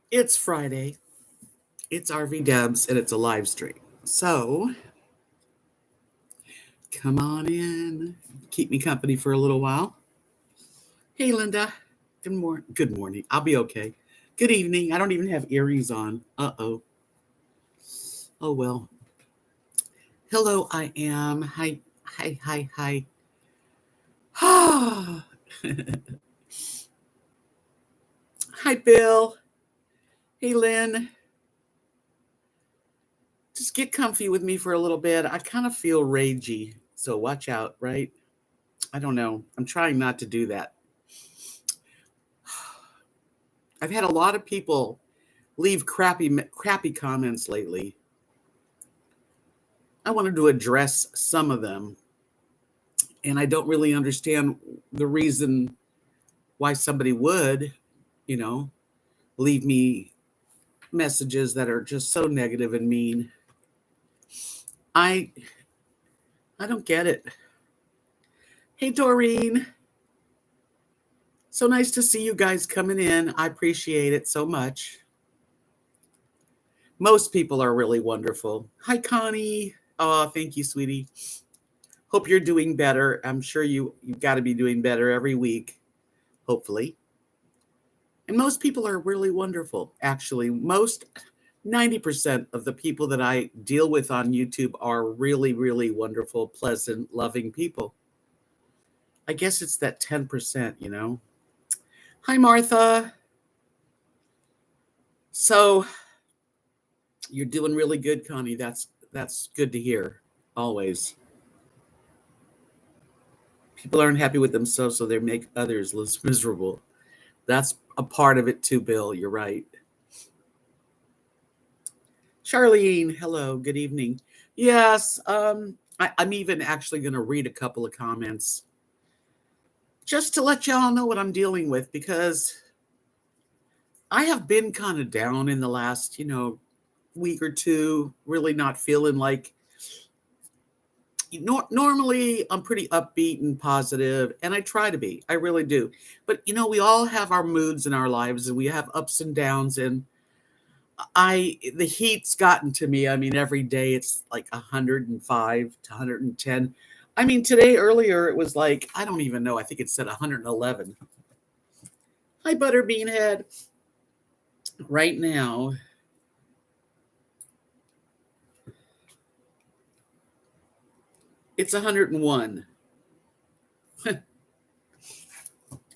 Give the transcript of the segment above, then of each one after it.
It's Friday. It's RVDebs and it's a live stream. So come on in. Keep me company for a little while. Hey, Linda. Good morning. Good morning. I'll be okay. Good evening. I don't even have earrings on. Uh-oh. Oh, well. Hello, I am. Hi. Hi, hi, hi. Hi, Bill. Hey, Lynn. Just get comfy with me for a little bit. I kind of feel ragey, so watch out, right? I don't know. I'm trying not to do that. I've had a lot of people leave crappy comments lately. I wanted to address some of them, and I don't really understand the reason why somebody would, you know, leave me messages that are just so negative and mean. I I don't get it. Hey, Doreen. So nice to see you guys coming in. I appreciate it so much. Most people are really wonderful. Hi, Connie. Oh, thank you, sweetie. Hope you're doing better. I'm sure you've got to be doing better every week, hopefully. And most people are really wonderful. Actually, 90% of the people that I deal with on YouTube are really, really wonderful, pleasant, loving people. I guess it's that 10%, Hi, Martha. So you're doing really good, Connie. That's good to hear. Always. People aren't happy with themselves, so they make others less miserable. That's a part of it too, Bill. You're right. Charlene, hello. Good evening. Yes, I'm even actually going to read a couple of comments just to let y'all know what I'm dealing with, because I have been kind of down in the last, week or two, really not feeling like normally I'm pretty upbeat and positive, and I try to be. I really do. But we all have our moods in our lives, and we have ups and downs, and the heat's gotten to me. I mean, every day it's like 105 to 110. I mean, today earlier it was like, I don't even know. I think it said 111. Hi, Butterbean Head. Right now, it's 101.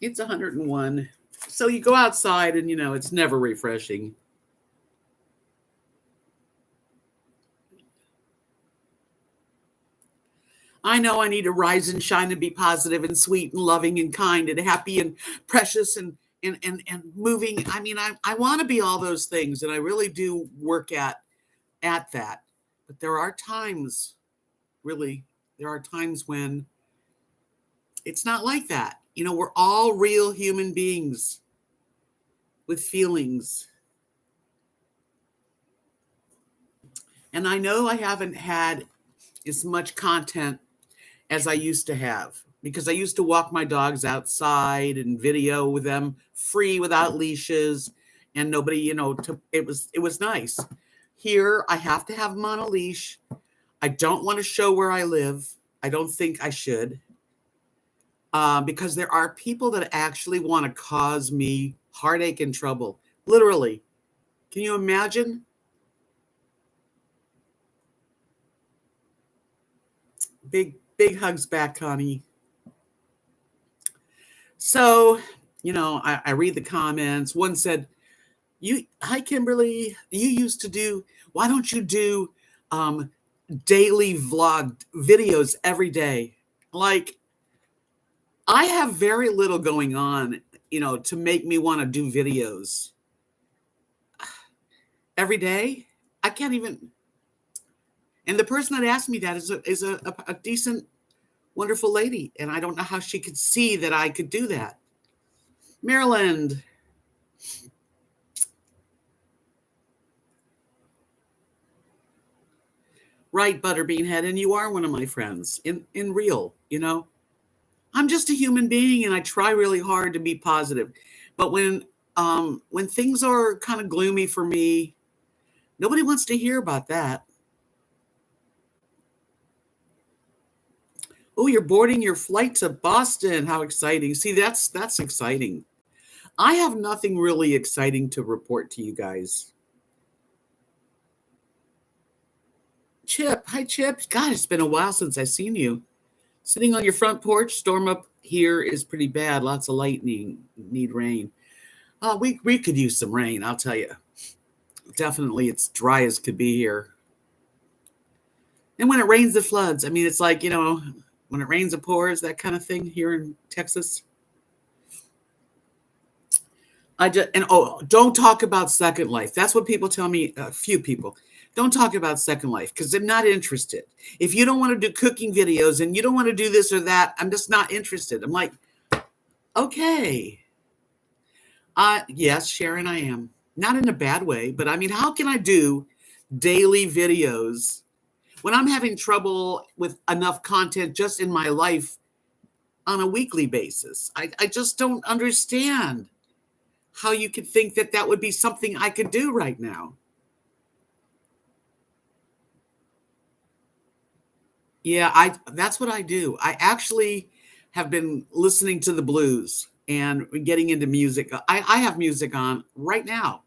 It's 101. So you go outside and, it's never refreshing. I know I need to rise and shine and be positive and sweet and loving and kind and happy and precious and moving. I mean, I want to be all those things, and I really do work at that. But there are times, really, when it's not like that. We're all real human beings with feelings. And I know I haven't had as much content as I used to have, because I used to walk my dogs outside and video with them free without leashes, and nobody, it was nice. Here, I have to have them on a leash. I don't want to show where I live. I don't think I should, because there are people that actually want to cause me heartache and trouble. Literally. Can you imagine? Big hugs back, Connie. So, I read the comments. One said, hi, Kimberly, why don't you do daily vlog videos every day? Like, I have very little going on, to make me want to do videos every day. I can't even. And the person that asked me that is a decent, wonderful lady. And I don't know how she could see that I could do that. Maryland. Right, Butterbean Head, and you are one of my friends in real, I'm just a human being, and I try really hard to be positive. But when When things are kind of gloomy for me, nobody wants to hear about that. Oh, you're boarding your flight to Boston. How exciting. See, that's exciting. I have nothing really exciting to report to you guys. Chip, hi Chip. God, it's been a while since I've seen you. Sitting on your front porch, storm up here is pretty bad. Lots of lightning, need rain. We could use some rain, I'll tell you. Definitely, it's dry as could be here. And when it rains, it floods. I mean, it's like, when it rains, it pours, that kind of thing here in Texas. Don't talk about Second Life. That's what people tell me. A few people don't talk about Second Life because I'm not interested. If you don't want to do cooking videos and you don't want to do this or that, I'm just not interested. I'm like, okay. Yes, Sharon, I am not in a bad way, but I mean, how can I do daily videos when I'm having trouble with enough content just in my life on a weekly basis? I just don't understand how you could think that that would be something I could do right now. Yeah, that's what I do. I actually have been listening to the blues and getting into music. I have music on right now.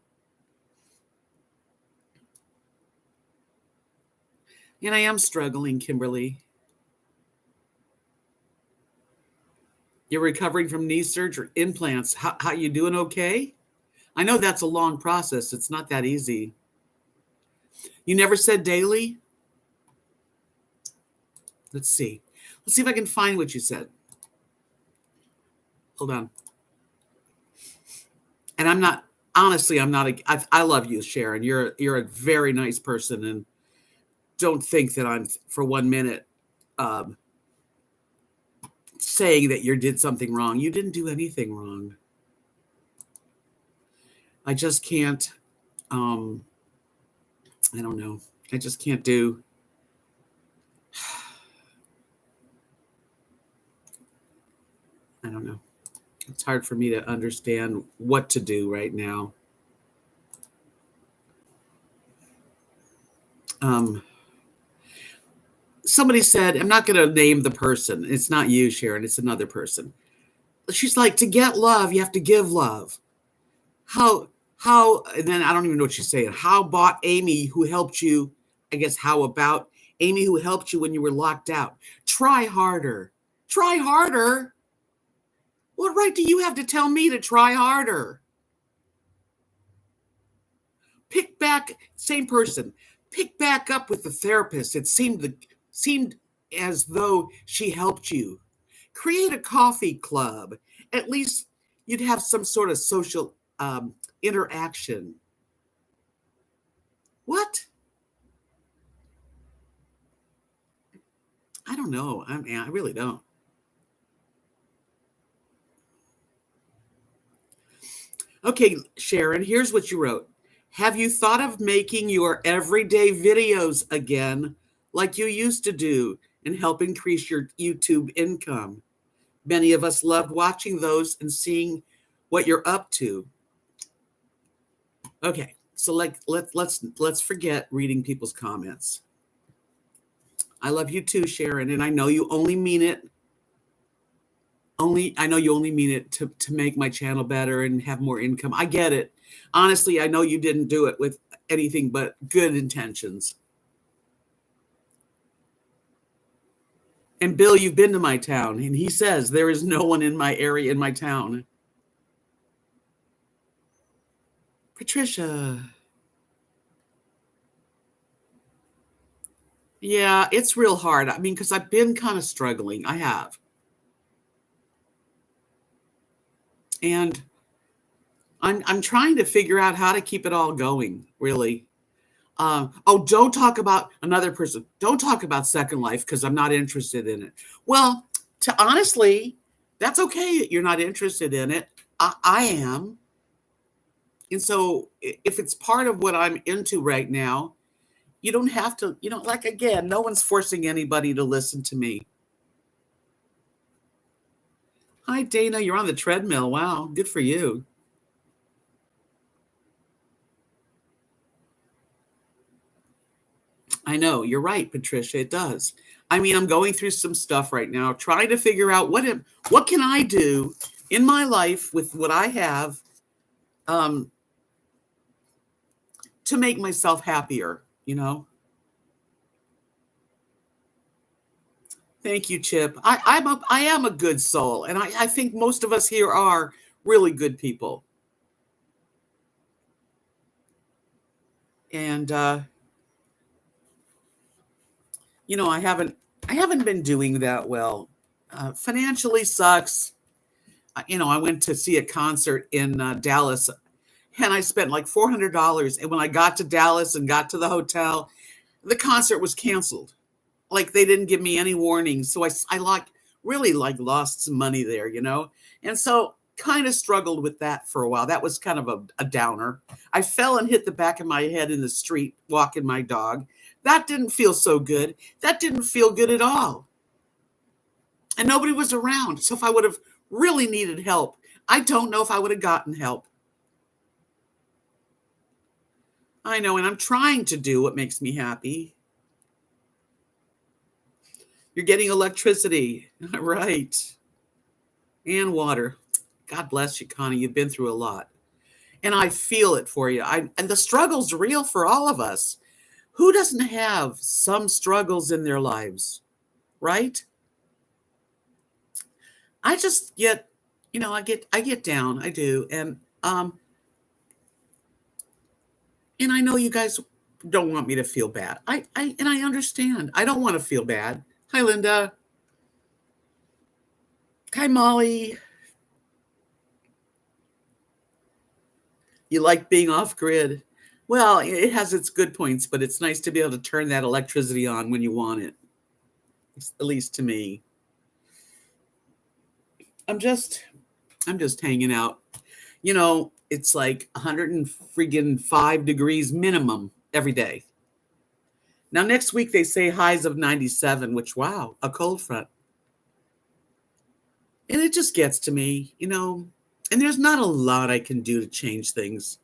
And I am struggling, Kimberly. You're recovering from knee surgery, implants. How you doing okay? I know that's a long process. It's not that easy. You never said daily? Let's see. Let's see if I can find what you said. Hold on. And I'm not, honestly, I'm not, I love you, Sharon. You're a very nice person. And don't think that I'm for 1 minute saying that you did something wrong. You didn't do anything wrong. I just can't, I don't know. I just can't do. I don't know. It's hard for me to understand what to do right now. Somebody said, I'm not going to name the person. It's not you, Sharon. It's another person. She's like, to get love, you have to give love. And then I don't even know what she's saying. How about Amy who helped you? I guess, how about Amy who helped you when you were locked out? Try harder. Try harder. What right do you have to tell me to try harder? Pick back, same person. Pick back up with the therapist. It seemed as though she helped you. Create a coffee club. At least you'd have some sort of social interaction. What? I don't know. I really don't. Okay, Sharon, here's what you wrote. Have you thought of making your everyday videos again like you used to do and help increase your YouTube income? Many of us loved watching those and seeing what you're up to. Okay, so let's forget reading people's comments. I love you too, Sharon, and I know you only mean it. I know you only mean it to make my channel better and have more income. I get it. Honestly, I know you didn't do it with anything but good intentions. And Bill, you've been to my town, and he says there is no one in my area, in my town. Patricia. Yeah, it's real hard. I mean, because I've been kind of struggling. I have. And I'm trying to figure out how to keep it all going, really. Don't talk about another person. Don't talk about Second Life because I'm not interested in it. Well, honestly, that's okay that you're not interested in it. I am. And so if it's part of what I'm into right now, you don't have to, like, again, no one's forcing anybody to listen to me. Hi, Dana. You're on the treadmill. Wow. Good for you. I know, you're right, Patricia, it does. I mean, I'm going through some stuff right now, trying to figure out what can I do in my life with what I have, um, to make myself happier, you know? Thank you, Chip. I am a good soul, and I think most of us here are really good people. And I haven't been doing that well. Financially sucks. I went to see a concert in Dallas, and I spent like $400. And when I got to Dallas and got to the hotel, the concert was canceled. Like they didn't give me any warning. So I like really like lost some money there, And so kind of struggled with that for a while. That was kind of a downer. I fell and hit the back of my head in the street walking my dog. That didn't feel so good. That didn't feel good at all. And nobody was around. So if I would have really needed help, I don't know if I would have gotten help. I know, and I'm trying to do what makes me happy. You're getting electricity, right? And water. God bless you, Connie. You've been through a lot. And I feel it for you. And the struggle's real for all of us. Who doesn't have some struggles in their lives, right? I just get, I get down. I do. And I know you guys don't want me to feel bad. And I understand. I don't want to feel bad. Hi, Linda. Hi, Molly. You like being off grid? Well, it has its good points, but it's nice to be able to turn that electricity on when you want it. At least to me. I'm just hanging out. It's like 105 degrees minimum every day. Now, next week, they say highs of 97, which, wow, a cold front. And it just gets to me, and there's not a lot I can do to change things.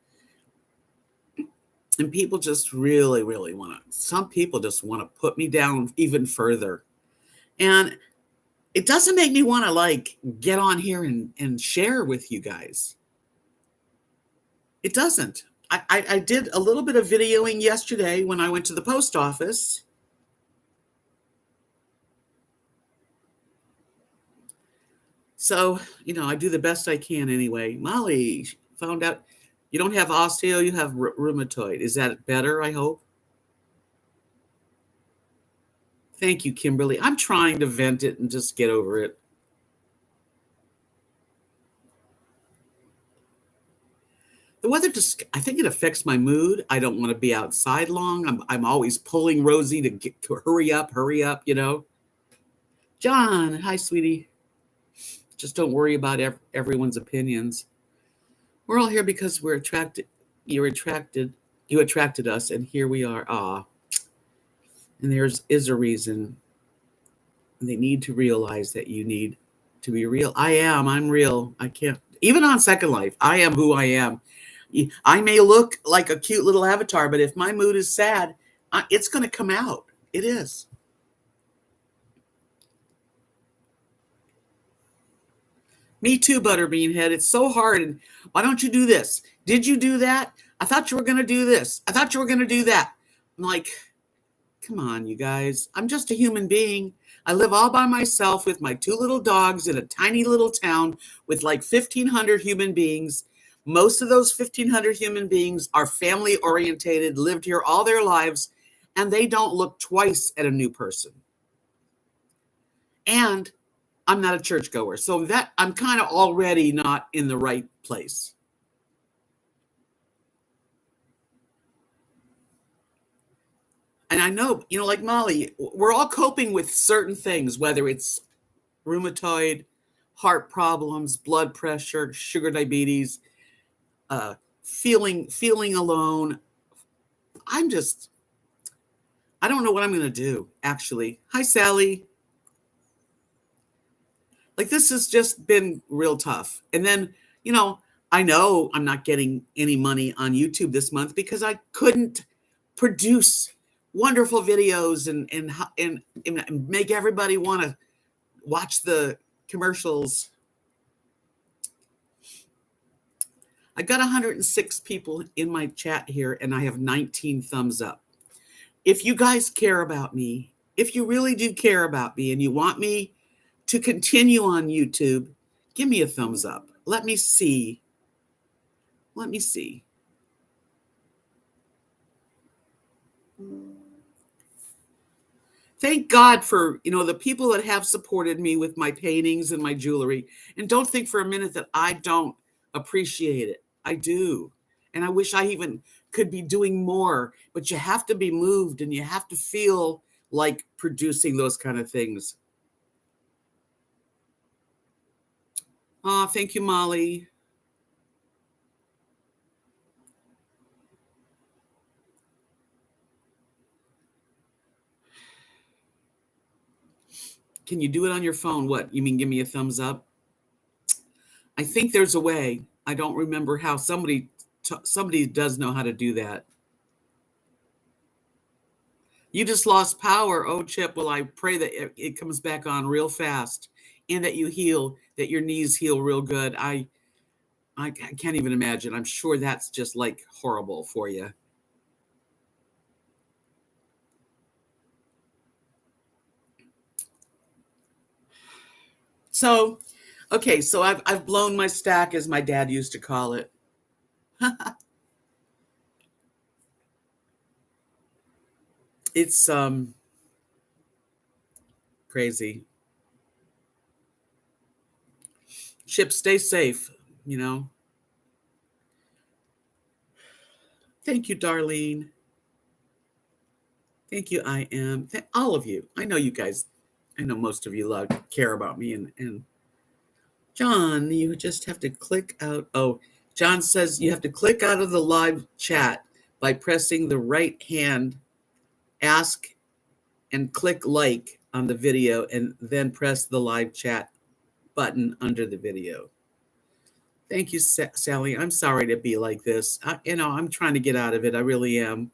And people just really, really some people just want to put me down even further. And it doesn't make me want to get on here and share with you guys. It doesn't. I did a little bit of videoing yesterday when I went to the post office. So, I do the best I can anyway. Molly found out you don't have osteo, you have rheumatoid. Is that better, I hope? Thank you, Kimberly. I'm trying to vent it and just get over it. The weather I think it affects my mood. I don't want to be outside long. I'm always pulling Rosie to hurry up, John, hi, sweetie. Just don't worry about everyone's opinions. We're all here because we're attracted. You attracted us, and here we are. And is a reason. They need to realize that you need to be real. I'm real. I can't, even on Second Life, I am who I am. I may look like a cute little avatar, but if my mood is sad, it's going to come out. It is. Me too, Butterbean Head. It's so hard. And why don't you do this? Did you do that? I thought you were going to do this. I thought you were going to do that. I'm like, come on, you guys. I'm just a human being. I live all by myself with my 2 little dogs in a tiny little town with like 1,500 human beings. Most of those 1,500 human beings are family orientated, lived here all their lives, and they don't look twice at a new person. And I'm not a churchgoer, so that I'm kind of already not in the right place. And I know, like Molly, we're all coping with certain things, whether it's rheumatoid, heart problems, blood pressure, sugar diabetes, feeling alone. I don't know what I'm going to do, actually. Hi, Sally. This has just been real tough. And then, I know I'm not getting any money on YouTube this month because I couldn't produce wonderful videos and make everybody want to watch the commercials. I got 106 people in my chat here, and I have 19 thumbs up. If you guys care about me, if you really do care about me and you want me to continue on YouTube, give me a thumbs up. Let me see. Let me see. Thank God for, the people that have supported me with my paintings and my jewelry. And don't think for a minute that I don't appreciate it. I do. And I wish I even could be doing more, but you have to be moved and you have to feel like producing those kind of things. Oh, thank you, Molly. Can you do it on your phone? What? You mean give me a thumbs up? I think there's a way. I don't remember how. Somebody does know how to do that. You just lost power. Oh, Chip. Well, I pray that it comes back on real fast and that you heal, that your knees heal real good. I can't even imagine. I'm sure that's just like horrible for you. So, okay, so I've blown my stack, as my dad used to call it. It's crazy. Chip, stay safe, Thank you, Darlene. Thank you, I am. All of you. I know you guys, I know most of you care about me. And John, you just have to click out. Oh, John says you have to click out of the live chat by pressing the right hand, ask, and click like on the video, and then press the live chat button under the video. Thank you, Sally. I'm sorry to be like this. I'm trying to get out of it. I really am.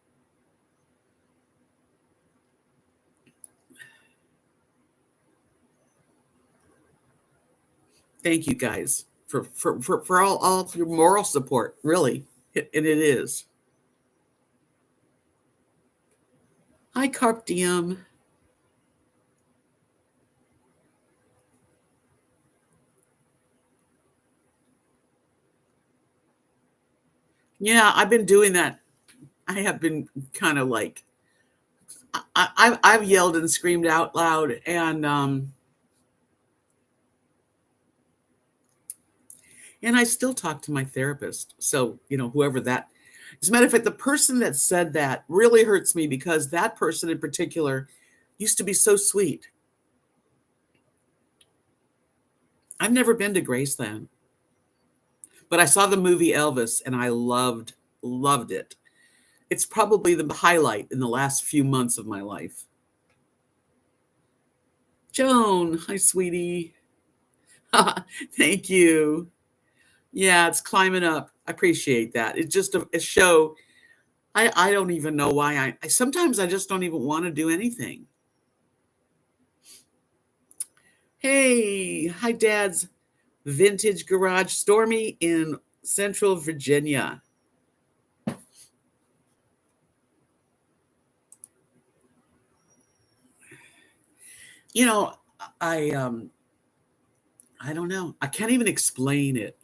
Thank you guys for all of your moral support, really. And it is. Hi, Carp Diem. Yeah, I've been doing that. I have been kind of like, I've yelled and screamed out loud, and I still talk to my therapist. So, whoever that, as a matter of fact, the person that said that really hurts me because that person in particular used to be so sweet. I've never been to Graceland, but I saw the movie Elvis and I loved it. It's probably the highlight in the last few months of my life. Joan, hi, sweetie. Thank you. Yeah, it's climbing up. I appreciate that. It's just a show. I don't even know why I sometimes I just don't even want to do anything. Hey, hi, Dad's Vintage Garage, Stormy in Central Virginia. I don't know. I can't even explain it.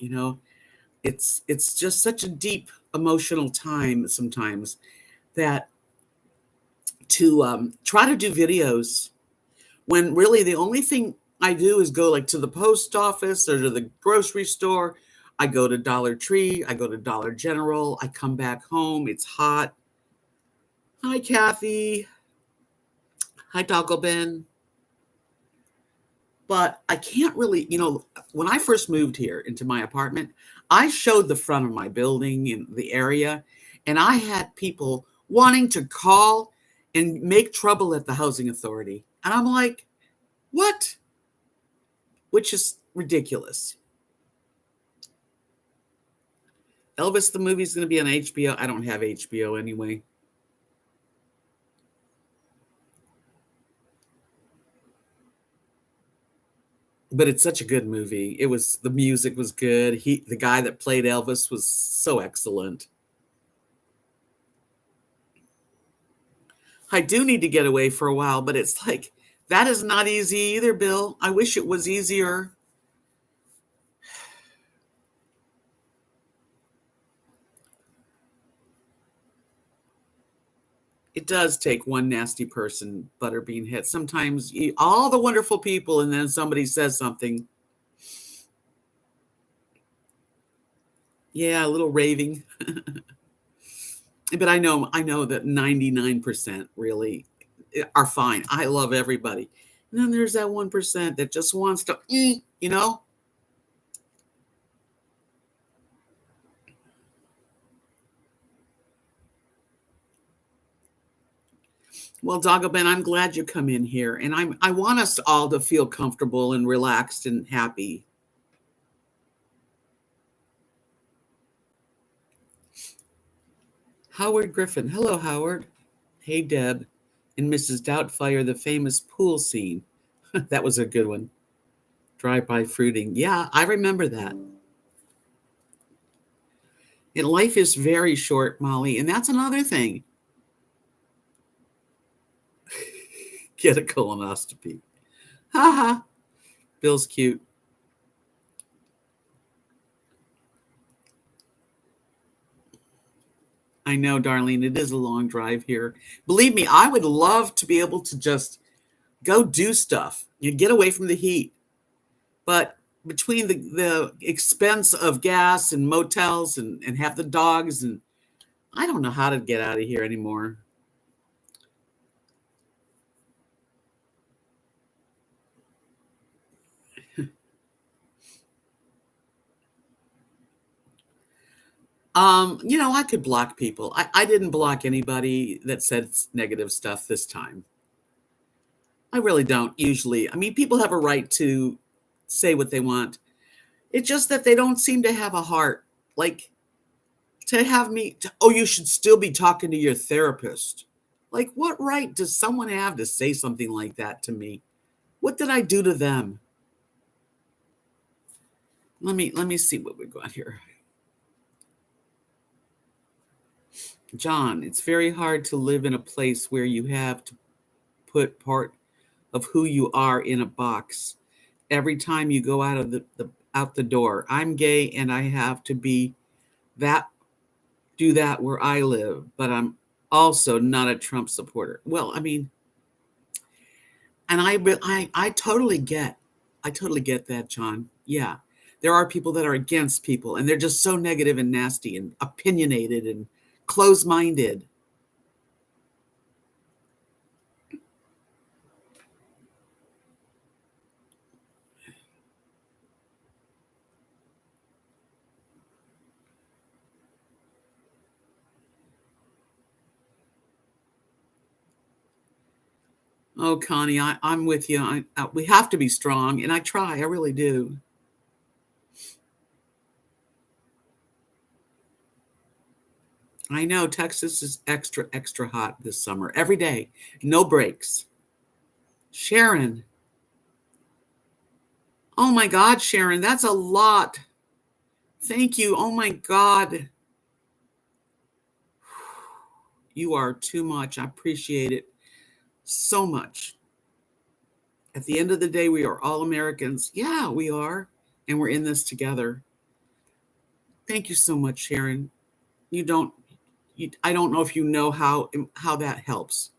It's just such a deep emotional time sometimes that to try to do videos when really the only thing I do is go like to the post office or to the grocery store. I go to Dollar Tree. I go to Dollar General. I come back home. It's hot. Hi, Kathy. Hi, Taco Ben. But I can't really, when I first moved here into my apartment, I showed the front of my building in the area, and I had people wanting to call and make trouble at the housing authority. And I'm like, what? Which is ridiculous. Elvis, the movie is going to be on HBO. I don't have HBO anyway. But it's such a good movie. The music was good. The guy that played Elvis was so excellent. I do need to get away for a while, but it's like that is not easy either, Bill. I wish it was easier. It does take one nasty person, Butterbean hit. Sometimes all the wonderful people, and then somebody says something. Yeah, a little raving. But I know that 99% really are fine. I love everybody. And then there's that 1% that just wants to, you know? Well, Dagobin, I'm glad you come in here. And I want us all to feel comfortable and relaxed and happy. Howard Griffin. Hello, Howard. Hey, Deb. And Mrs. Doubtfire, the famous pool scene. That was a good one. Drive-by fruiting. Yeah, I remember that. And life is very short, Molly. And that's another thing. Get a colonoscopy. Ha ha. Bill's cute. I know, Darlene, it is a long drive here. Believe me, I would love to be able to just go do stuff. You get away from the heat. But between the expense of gas and motels and have the dogs, and I don't know how to get out of here anymore. I could block people. I didn't block anybody that said negative stuff this time. I really don't usually. I mean, people have a right to say what they want. It's just that they don't seem to have a heart. Like to have me, you should still be talking to your therapist. Like, what right does someone have to say something like that to me? What did I do to them? Let me see what we've got here. John, it's very hard to live in a place where you have to put part of who you are in a box every time you go out of the door. I'm gay and I have to be that do that where I live, but I'm also not a Trump supporter. Well, I mean, and I totally get that, John. Yeah. There are people that are against people and they're just so negative and nasty and opinionated and closed-minded. Oh, Connie, I'm with you. We have to be strong, and I try. I really do. I know Texas is extra, extra hot this summer. Every day, no breaks. Sharon. Oh my God, Sharon, that's a lot. Thank you. Oh my God. You are too much. I appreciate it so much. At the end of the day, we are all Americans. Yeah, we are. And we're in this together. Thank you so much, Sharon. You don't, I don't know if you know how that helps.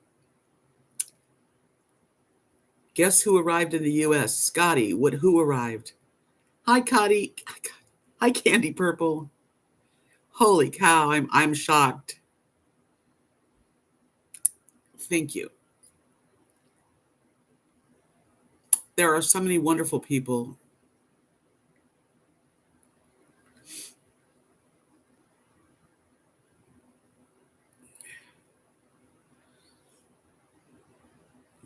Guess who arrived in the U.S.? Scotty. Who arrived? Hi, Cotty. Hi, Candy Purple. Holy cow! I'm shocked. Thank you. There are so many wonderful people.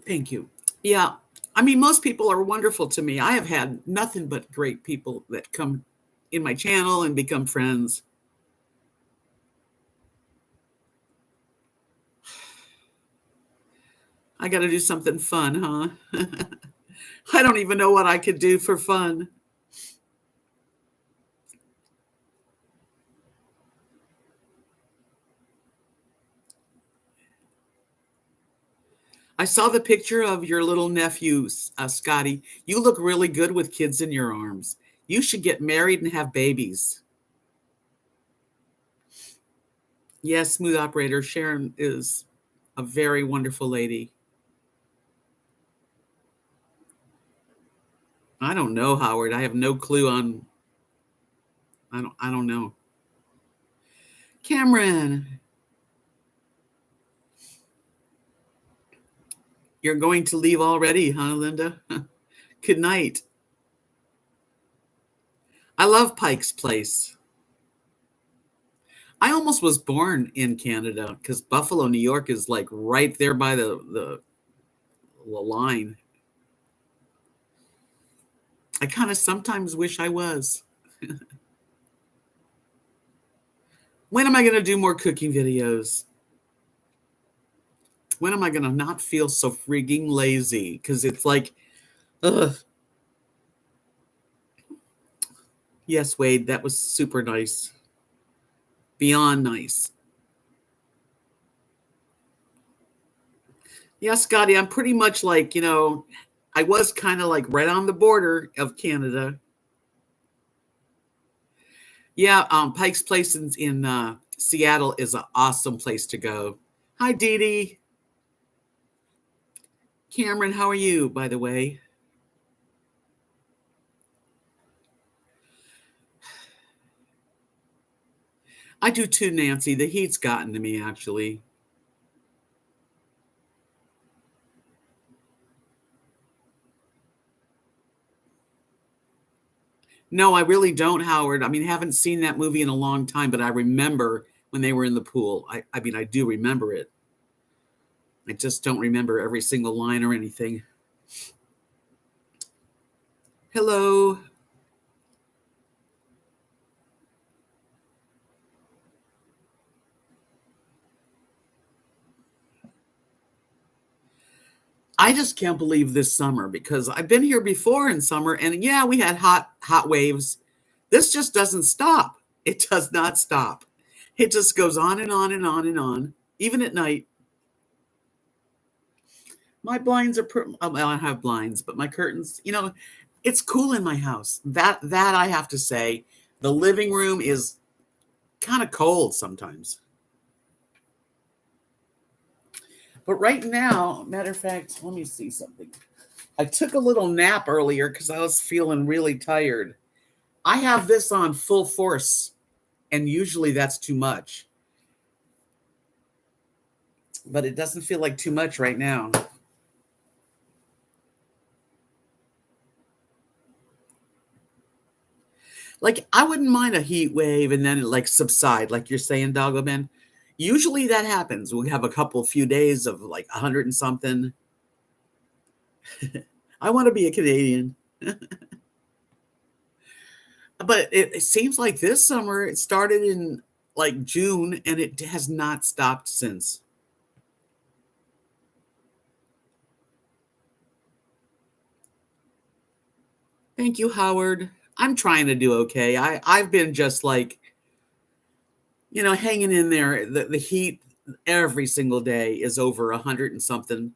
Thank you. Yeah. I mean, most people are wonderful to me. I have had nothing but great people that come in my channel and become friends. I got to do something fun, huh? I don't even know what I could do for fun. I saw the picture of your little nephew, Scotty. You look really good with kids in your arms. You should get married and have babies. Yes, smooth operator. Sharon is a very wonderful lady. I don't know, Howard. I have no clue on. I don't know. Cameron, you're going to leave already, huh, Linda? Good night. I love Pike's Place. I almost was born in Canada because Buffalo, New York is like right there by the line. I kind of sometimes wish I was. When am I going to do more cooking videos? When am I going to not feel so frigging lazy? Because it's like, ugh. Yes, Wade, that was super nice. Beyond nice. Yeah, Scotty, I'm pretty much like, I was kind of like right on the border of Canada. Yeah, Pike's Place in Seattle is an awesome place to go. Hi, Dee Dee. Cameron, how are you, by the way? I do too, Nancy. The heat's gotten to me, actually. No, I really don't, Howard. I mean, haven't seen that movie in a long time, but I remember when they were in the pool. I mean, I do remember it. I just don't remember every single line or anything. Hello. I just can't believe this summer because I've been here before in summer and yeah, we had hot waves. This just doesn't stop. It does not stop. It just goes on and on and on and on, even at night. My blinds are well, I don't have blinds, but my curtains, it's cool in my house. That I have to say, the living room is kind of cold sometimes. But right now, matter of fact, let me see something. I took a little nap earlier because I was feeling really tired. I have this on full force, and usually that's too much. But it doesn't feel like too much right now. Like, I wouldn't mind a heat wave and then it like subside, like you're saying, Doggo Man. Usually that happens. We'll have a few days of like 100 and something. I want to be a Canadian. But it seems like this summer, it started in like June and it has not stopped since. Thank you, Howard. I'm trying to do okay. I've been just like, hanging in there. The heat every single day is over 100 and something.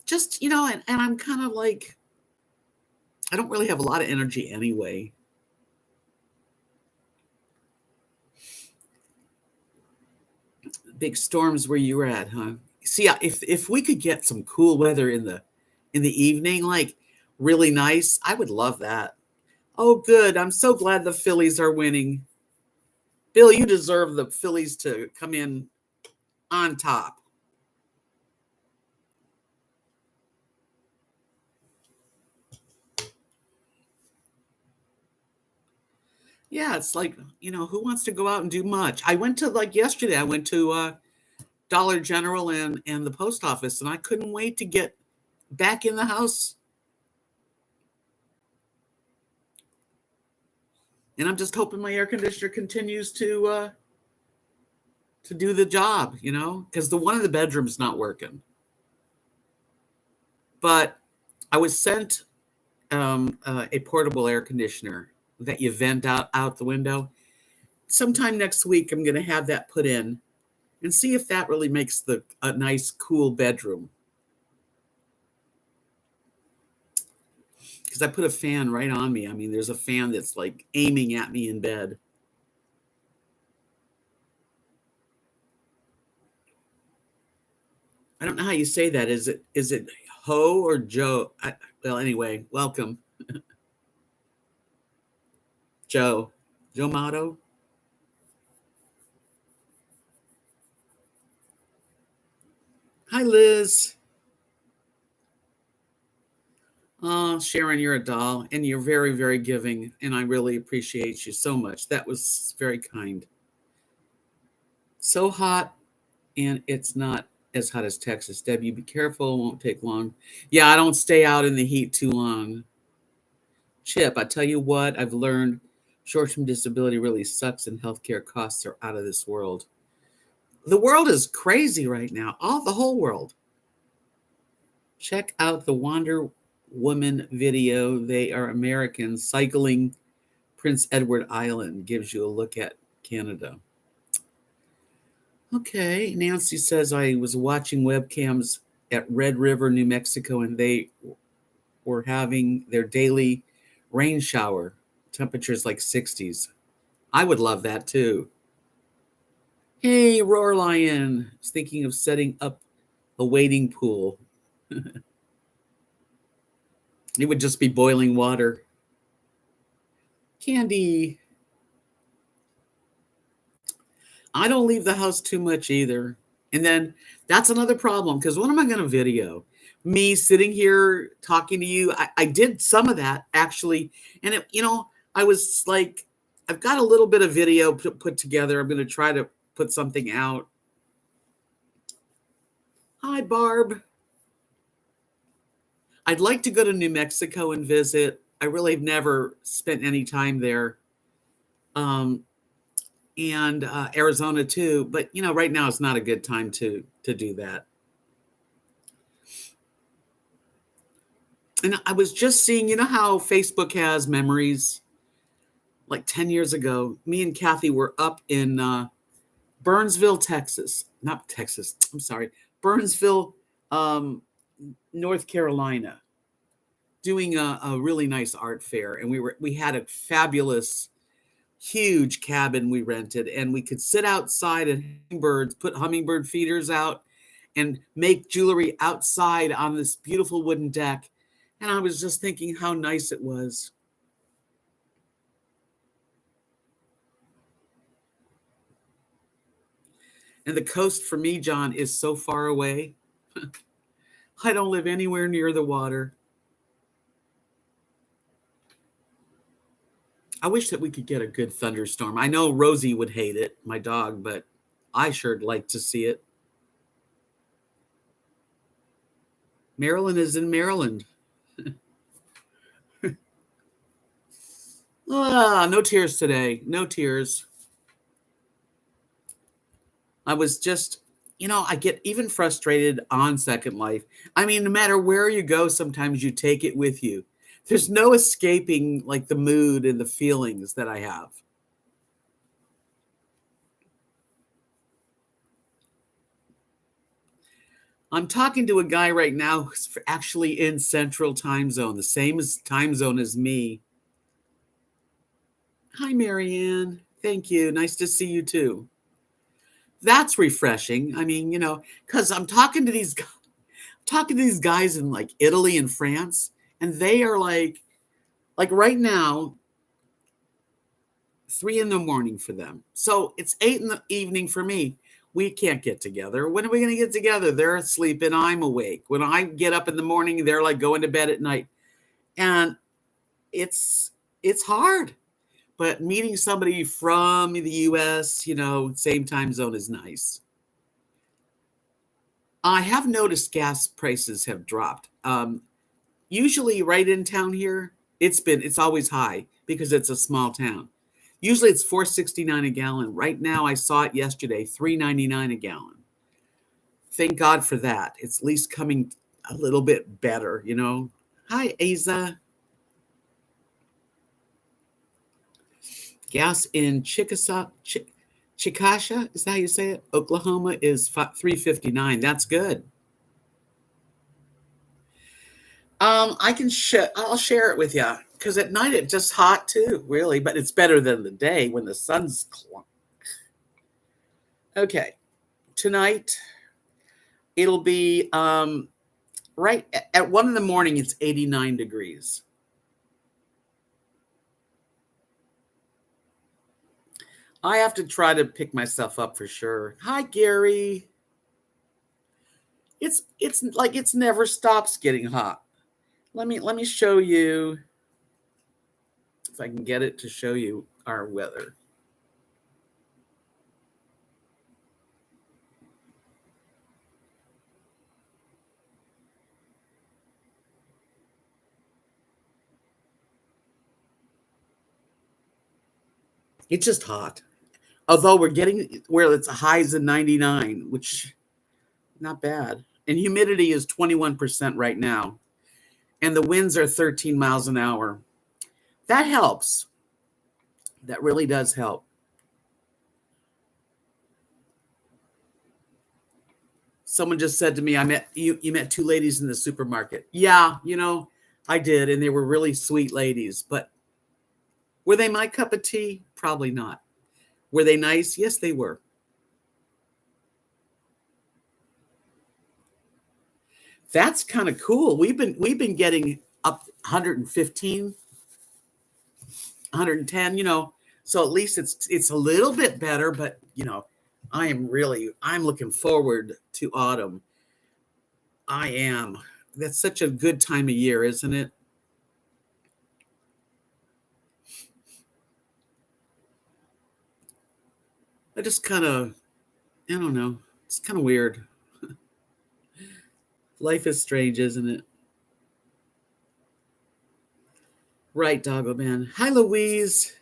Just, and I'm kind of like, I don't really have a lot of energy anyway. Big storms where you were at, huh? See, if we could get some cool weather in the evening, like really nice, I would love that. Oh, good. I'm so glad the Phillies are winning. Bill, you deserve the Phillies to come in on top. Yeah, it's like, who wants to go out and do much? I went to like yesterday, I went to Dollar General and the post office, and I couldn't wait to get back in the house. And I'm just hoping my air conditioner continues to do the job, because the one in the bedroom's not working. But I was sent a portable air conditioner that you vent out the window. Sometime next week, I'm going to have that put in and see if that really makes a nice, cool bedroom. Because I put a fan right on me. I mean, there's a fan that's like aiming at me in bed. I don't know how you say that. Is it Ho or Joe? Well, anyway, welcome, Joe. Joe Motto. Hi, Liz. Oh, Sharon, you're a doll, and you're very, very giving, and I really appreciate you so much. That was very kind. So hot, and it's not as hot as Texas. Debbie, be careful. It won't take long. Yeah, I don't stay out in the heat too long. Chip, I tell you what, I've learned short-term disability really sucks, and healthcare costs are out of this world. The world is crazy right now. The whole world. Check out the Wonder Woman video. They are Americans cycling Prince Edward Island. Gives you a look at Canada. Okay, Nancy says I was watching webcams at Red River, New Mexico, and they were having their daily rain shower. Temperatures like 60s. I would love that too. Hey, Roar Lion. I was thinking of setting up a wading pool. It would just be boiling water. Candy. I don't leave the house too much either. And then that's another problem because what am I going to video? Me sitting here talking to you. I did some of that actually. And, I was like, I've got a little bit of video put together. I'm going to try to put something out. Hi, Barb. I'd like to go to New Mexico and visit. I really have never spent any time there. And Arizona too. But, right now it's not a good time to do that. And I was just seeing, how Facebook has memories. Like 10 years ago, me and Kathy were up in Burnsville, Texas. Not Texas. I'm sorry. Burnsville, North Carolina, doing a really nice art fair. And we had a fabulous, huge cabin we rented, and we could sit outside and put hummingbird feeders out and make jewelry outside on this beautiful wooden deck. And I was just thinking how nice it was. And the coast for me, John, is so far away. I don't live anywhere near the water. I wish that we could get a good thunderstorm. I know Rosie would hate it, my dog, but I sure like to see it. Maryland is in Maryland. No tears today. No tears. I was just, I get even frustrated on Second Life. I mean, no matter where you go, sometimes you take it with you. There's no escaping like the mood and the feelings that I have. I'm talking to a guy right now who's actually in Central Time Zone, the same time zone as me. Hi, Marianne. Thank you. Nice to see you too. That's refreshing. I mean, because I'm talking to these guys in like Italy and France, and they are like right now, 3 a.m. for them. So it's 8 p.m. for me. We can't get together. When are we going to get together? They're asleep and I'm awake. When I get up in the morning, they're like going to bed at night. And it's hard. But meeting somebody from the US, same time zone is nice. I have noticed gas prices have dropped. Usually right in town here, it's always high because it's a small town. Usually it's $4.69 a gallon. Right now, I saw it yesterday, $3.99 a gallon. Thank God for that. It's at least coming a little bit better, Hi, Aza. Gas in Chickasha, is that how you say it? Oklahoma is $3.59. That's good. I can I'll share it with you because at night it's just hot too, really, but it's better than the day when the sun's okay. Tonight it'll be right at 1 in the morning. It's 89 degrees. I have to try to pick myself up for sure. Hi, Gary. It's like it's never stops getting hot. Let me show you if I can get it to show you our weather. It's just hot. Although we're getting where it's highs in 99, which not bad. And humidity is 21% right now. And the winds are 13 miles an hour. That helps. That really does help. Someone just said to me, you met two ladies in the supermarket. Yeah, I did, and they were really sweet ladies, but were they my cup of tea? Probably not. Were they nice? Yes, they were. That's kind of cool. We've been getting up 115, 110, so at least it's a little bit better, but I'm looking forward to autumn. I am. That's such a good time of year, isn't it? I just kind of, I don't know. It's kind of weird. Life is strange, isn't it? Right, Doggo Man. Hi, Louise.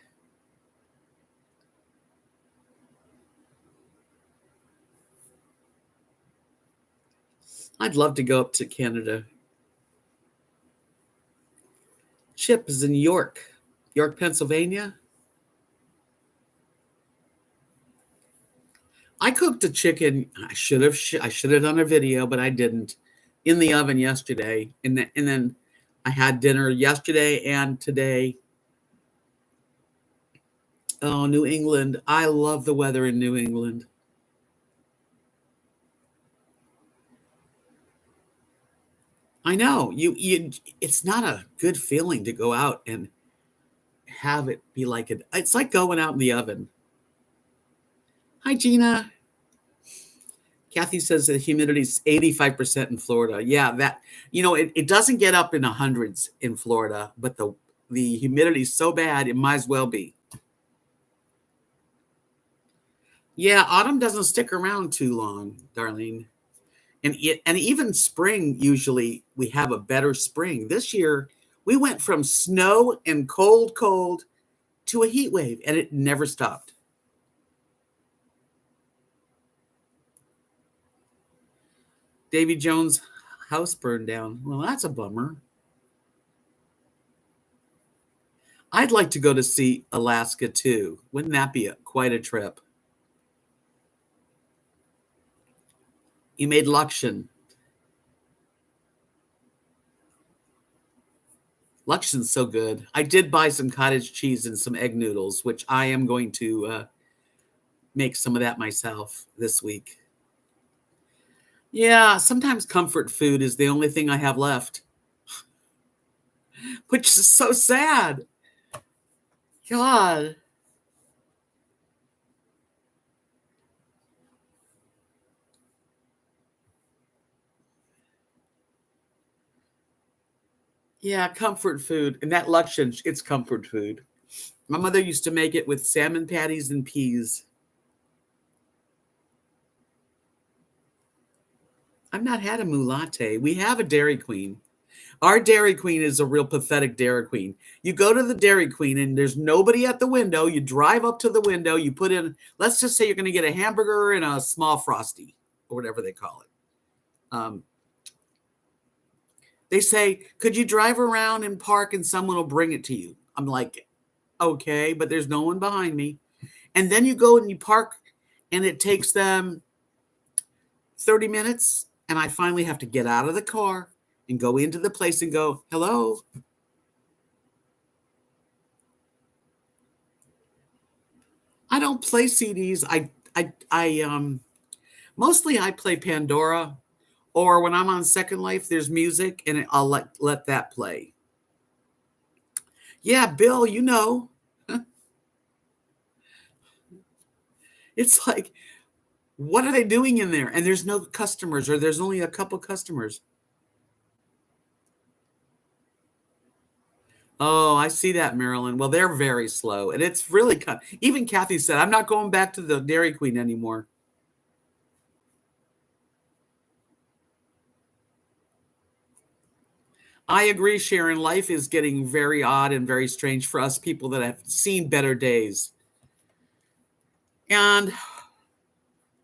I'd love to go up to Canada. Chip is in York, Pennsylvania. I cooked a chicken. I should have done a video, but I didn't. In the oven yesterday, and then I had dinner yesterday and today. Oh, New England! I love the weather in New England. I know you. It's not a good feeling to go out and have it be like it. It's like going out in the oven. Hi, Gina. Kathy says the humidity is 85% in Florida. Yeah, it doesn't get up in the hundreds in Florida, but the humidity is so bad it might as well be. Yeah, autumn doesn't stick around too long, Darlene. And even spring, usually we have a better spring. This year we went from snow and cold to a heat wave, and it never stopped. Davy Jones' house burned down. Well, that's a bummer. I'd like to go to see Alaska too. Wouldn't that be quite a trip? You made Luxion. Luxion's so good. I did buy some cottage cheese and some egg noodles, which I am going to make some of that myself this week. Yeah, sometimes comfort food is the only thing I have left, which is so sad. God. Yeah, comfort food. And that Luxion, it's comfort food. My mother used to make it with salmon patties and peas. I've not had a mulatte. We have a Dairy Queen. Our Dairy Queen is a real pathetic Dairy Queen. You go to the Dairy Queen and there's nobody at the window. You drive up to the window. You put in, let's just say you're going to get a hamburger and a small Frosty or whatever they call it. Um, They say, could you drive around and park and someone will bring it to you? I'm like, okay, but there's no one behind me. And then you go and you park and it takes them 30 minutes. And I finally have to get out of the car and go into the place and go, hello. I don't play CDs. Mostly I play Pandora, or when I'm on Second Life, there's music and I'll let that play. Yeah, Bill, it's like, what are they doing in there? And there's no customers, or there's only a couple customers. Oh, I see that, Marilyn. Well, they're very slow, and it's really even Kathy said, I'm not going back to the Dairy Queen anymore. I agree, Sharon. Life is getting very odd and very strange for us people that have seen better days. And,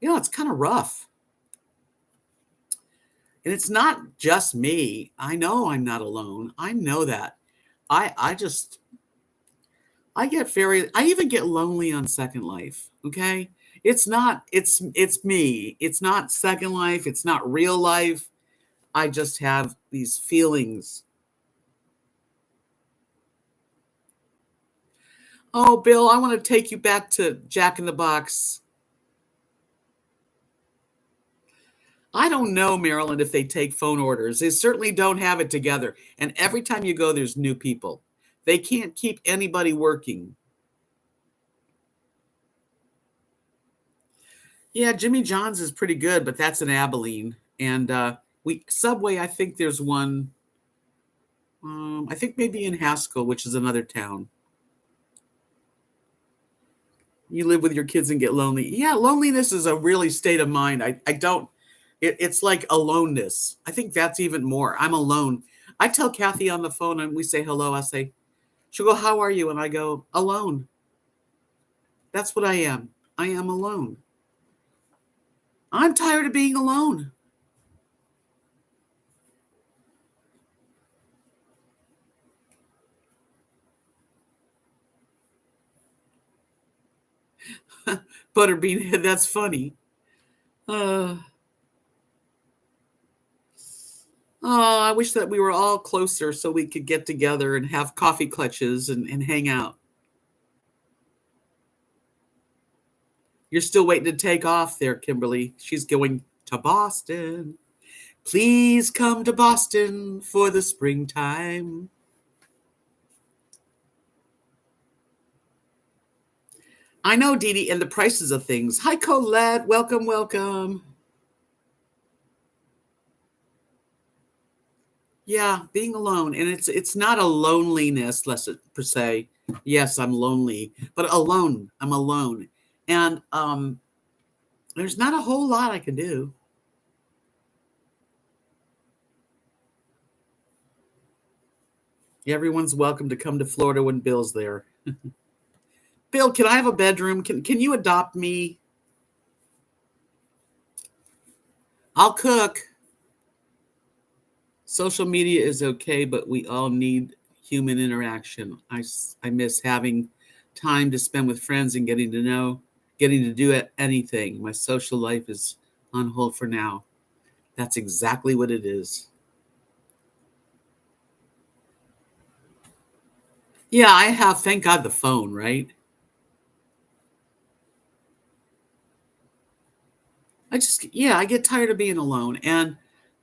it's kind of rough. And it's not just me. I know I'm not alone. I know that. I even get lonely on Second Life. Okay. It's me. It's not Second Life. It's not real life. I just have these feelings. Oh, Bill, I want to take you back to Jack in the Box. I don't know, Maryland, if they take phone orders. They certainly don't have it together. And every time you go, there's new people. They can't keep anybody working. Yeah, Jimmy John's is pretty good, but that's in Abilene. And Subway, I think there's one. I think maybe in Haskell, which is another town. You live with your kids and get lonely. Yeah, loneliness is a really state of mind. I don't. It's like aloneness. I think that's even more. I'm alone. I tell Kathy on the phone and we say hello. I say, she'll go, how are you? And I go, alone. That's what I am. I am alone. I'm tired of being alone. Butterbean, that's funny. Oh, I wish that we were all closer so we could get together and have coffee clutches and hang out. You're still waiting to take off there, Kimberly. She's going to Boston. Please come to Boston for the springtime. I know, Dee Dee, and the prices of things. Hi, Colette. Welcome, welcome. Yeah, being alone. And it's not a loneliness, per se. Yes, I'm lonely, but alone. I'm alone. And there's not a whole lot I can do. Everyone's welcome to come to Florida when Bill's there. Bill, can I have a bedroom? Can you adopt me? I'll cook. Social media is okay, but we all need human interaction. I miss having time to spend with friends and getting to do anything. My social life is on hold for now. That's exactly what it is. Yeah, I have, thank God, the phone, right? I get tired of being alone. And,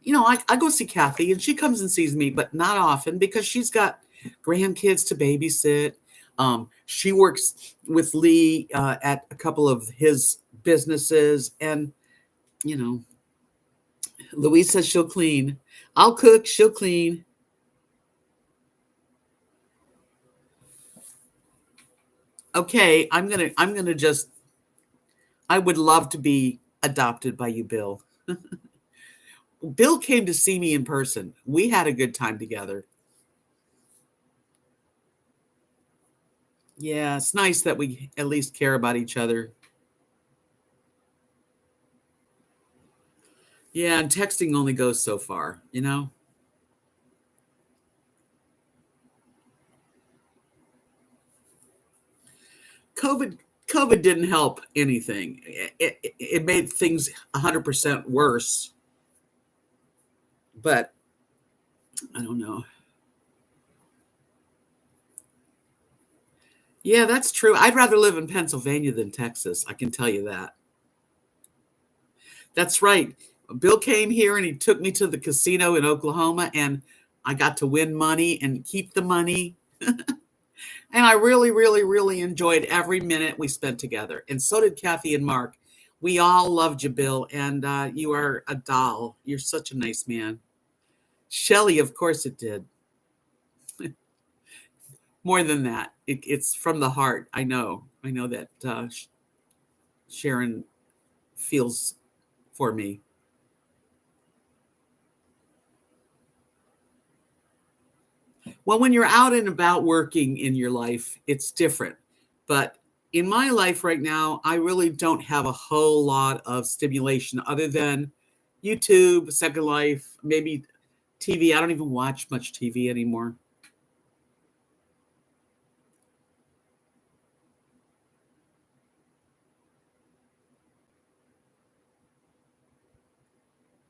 I go see Kathy and she comes and sees me, but not often because she's got grandkids to babysit. She works with Lee at a couple of his businesses. And, Louise says she'll clean. I'll cook, she'll clean. Okay, I'm gonna just, I would love to be adopted by you, Bill. Bill came to see me in person. We had a good time together. Yeah, it's nice that we at least care about each other. Yeah, and texting only goes so far. COVID didn't help anything. It made things 100% worse. But I don't know. Yeah, that's true. I'd rather live in Pennsylvania than Texas. I can tell you that. That's right. Bill came here and he took me to the casino in Oklahoma, and I got to win money and keep the money. And I really, really, really enjoyed every minute we spent together. And so did Kathy and Mark. We all loved you, Bill, and you are a doll. You're such a nice man. Shelley, of course it did. More than that, it's from the heart. I know that Sharon feels for me. Well, when you're out and about working in your life, it's different. But in my life right now, I really don't have a whole lot of stimulation other than YouTube, Second Life, maybe TV. I don't even watch much TV anymore.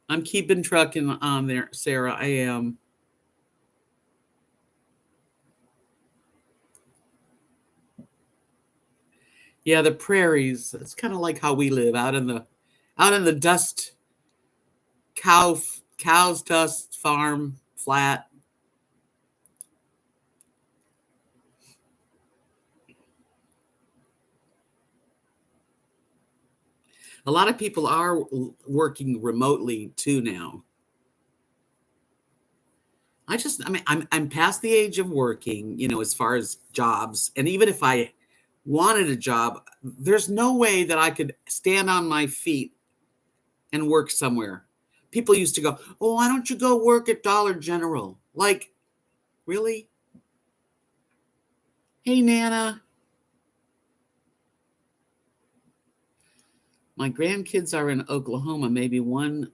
I'm keeping trucking on there, Sarah. I am. Yeah, the prairies. It's kind of like how we live out in the dust, cow's dust farm, flat. A lot of people are working remotely too now. I mean, I'm past the age of working, as far as jobs. And even if I wanted a job, there's no way that I could stand on my feet and work somewhere. People used to go, "Oh, why don't you go work at Dollar General?" Like, really? Hey, Nana. My grandkids are in Oklahoma. Maybe one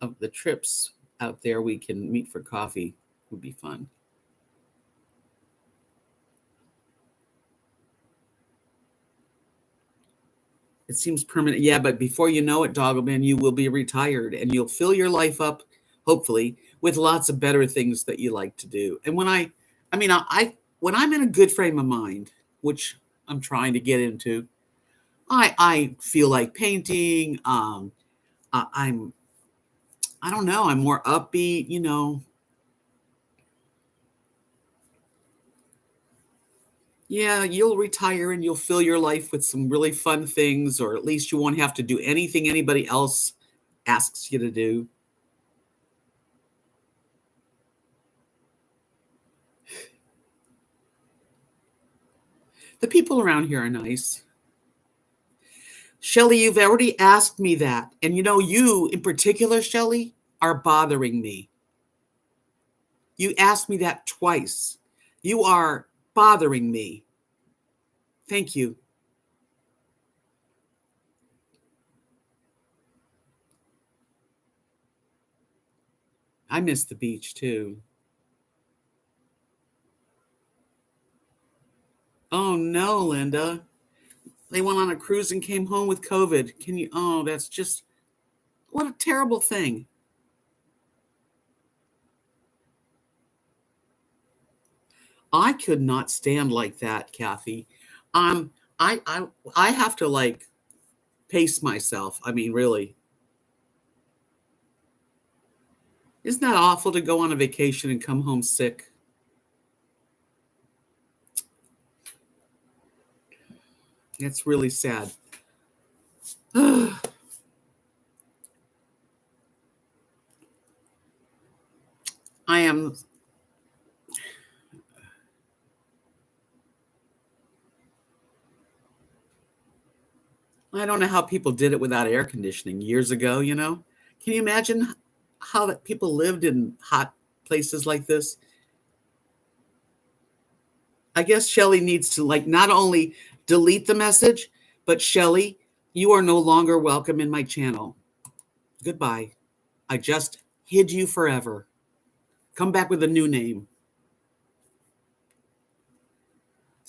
of the trips out there we can meet for coffee would be fun. It seems permanent. Yeah, but before you know it, Doggleman, you will be retired and you'll fill your life up, hopefully, with lots of better things that you like to do. And when I'm in a good frame of mind, which I'm trying to get into, I feel like painting. I'm I don't know. I'm more upbeat. Yeah, you'll retire and you'll fill your life with some really fun things, or at least you won't have to do anything anybody else asks you to do. The people around here are nice. Shelley, you've already asked me that. And you in particular, Shelley, are bothering me. You asked me that twice. You are bothering me. Thank you. I miss the beach too. Oh no, Linda. They went on a cruise and came home with COVID. That's just, what a terrible thing. I could not stand like that, Kathy. Um, I have to like pace myself. I mean, really. Isn't that awful to go on a vacation and come home sick? It's really sad. I am. I don't know how people did it without air conditioning years ago. Can you imagine how that people lived in hot places like this? I guess Shelley needs to like not only delete the message, but Shelley, you are no longer welcome in my channel. Goodbye. I just hid you forever. Come back with a new name.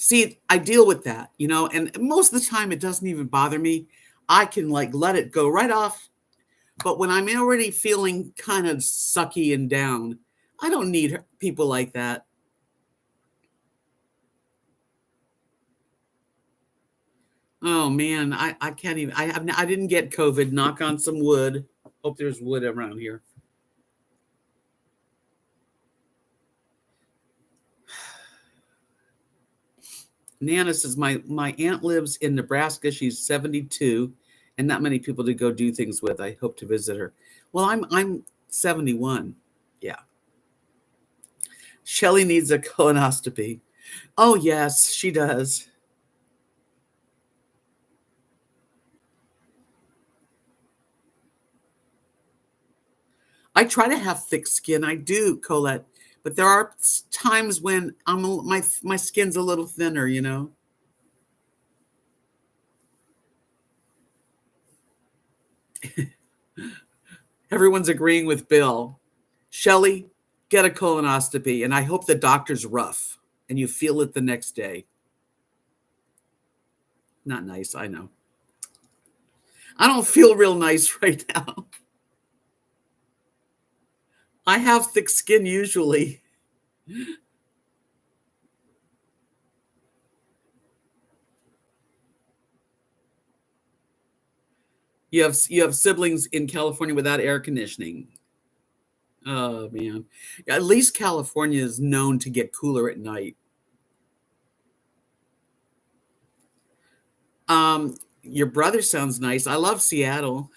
See, I deal with that, and most of the time it doesn't even bother me. I can like let it go right off. But when I'm already feeling kind of sucky and down, I don't need people like that. Oh man, I can't even. I didn't get COVID. Knock on some wood. Hope there's wood around here. Nana says my aunt lives in Nebraska. She's 72, and not many people to go do things with. I hope to visit her. Well, I'm 71. Yeah. Shelly needs a colonoscopy. Oh yes, she does. I try to have thick skin. I do, Colette, but there are times when my skin's a little thinner. Everyone's agreeing with Bill. Shelly, get a colonoscopy, and I hope the doctor's rough and you feel it the next day. Not nice, I know. I don't feel real nice right now. I have thick skin usually. You have siblings in California without air conditioning. Oh man. At least California is known to get cooler at night. Your brother sounds nice. I love Seattle.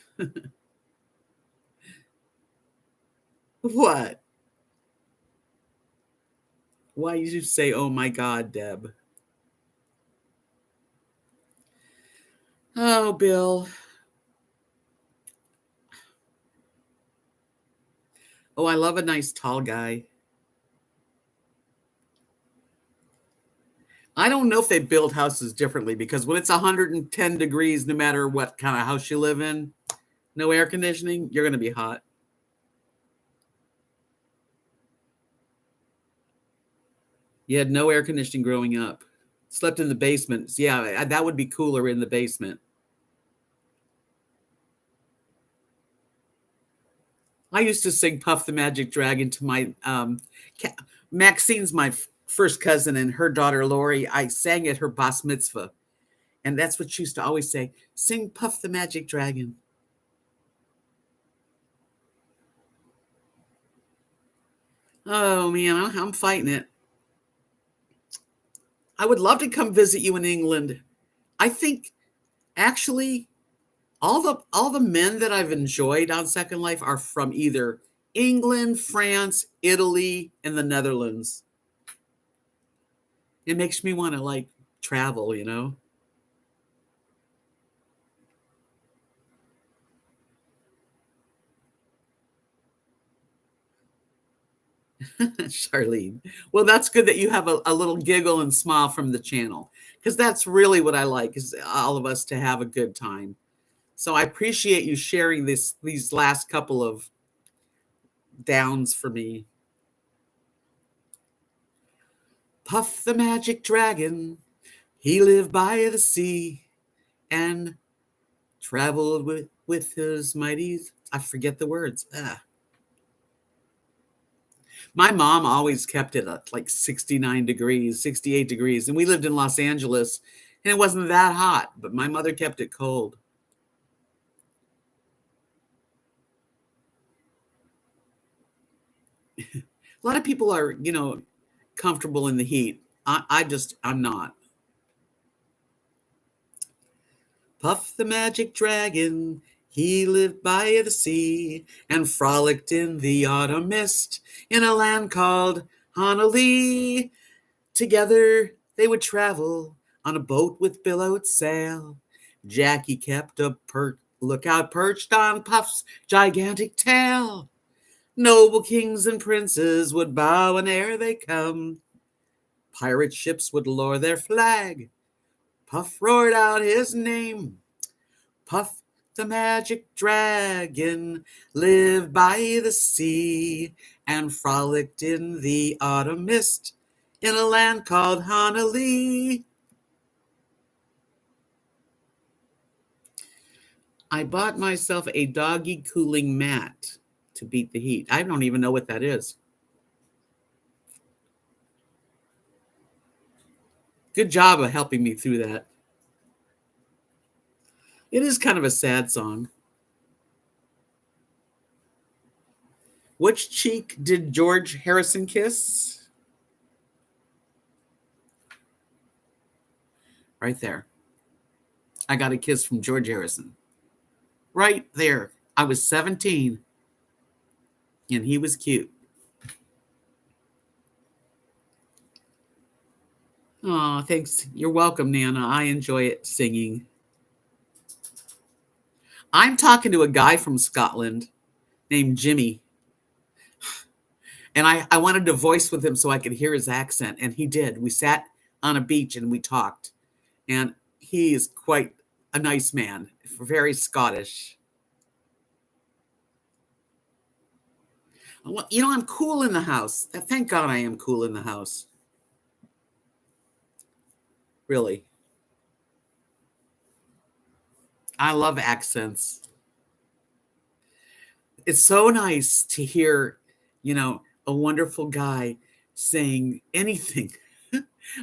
What? Why did you say, oh my God, Deb? Oh, Bill. Oh, I love a nice tall guy. I don't know if they build houses differently because when it's 110 degrees, no matter what kind of house you live in, no air conditioning, you're going to be hot. You had no air conditioning growing up. Slept in the basement. Yeah, that would be cooler in the basement. I used to sing Puff the Magic Dragon to my Maxine's my first cousin and her daughter Lori. I sang at her bas mitzvah. And that's what she used to always say, sing Puff the Magic Dragon. Oh man, I'm fighting it. I would love to come visit you in England. I think actually all the men that I've enjoyed on Second Life are from either England, France, Italy, and the Netherlands. It makes me want to like travel. Charlene. Well, that's good that you have a little giggle and smile from the channel because that's really what I like is all of us to have a good time. So I appreciate you sharing these last couple of downs for me. Puff the Magic Dragon, he lived by the sea and traveled with his mighties. I forget the words. My mom always kept it at like 69 degrees, 68 degrees. And we lived in Los Angeles and it wasn't that hot, but my mother kept it cold. A lot of people are, comfortable in the heat. I'm not. Puff the Magic Dragon, he lived by the sea and frolicked in the autumn mist in a land called Honolulu. Together they would travel on a boat with billowed sail. Jackie kept a lookout perched on Puff's gigantic tail. Noble kings and princes would bow in ere they come. Pirate ships would lower their flag. Puff roared out his name. Puff the Magic Dragon lived by the sea and frolicked in the autumn mist in a land called Honolulu. I bought myself a doggy cooling mat to beat the heat. I don't even know what that is. Good job of helping me through that. It is kind of a sad song. Which cheek did George Harrison kiss? Right there. I got a kiss from George Harrison. Right there. I was 17 and he was cute. Oh, thanks. You're welcome, Nana. I enjoy it singing. I'm talking to a guy from Scotland named Jimmy. And I wanted to voice with him so I could hear his accent. And he did. We sat on a beach and we talked. And he is quite a nice man, very Scottish. Well, I'm cool in the house. Thank God I am cool in the house. Really. I love accents. It's so nice to hear, a wonderful guy saying anything.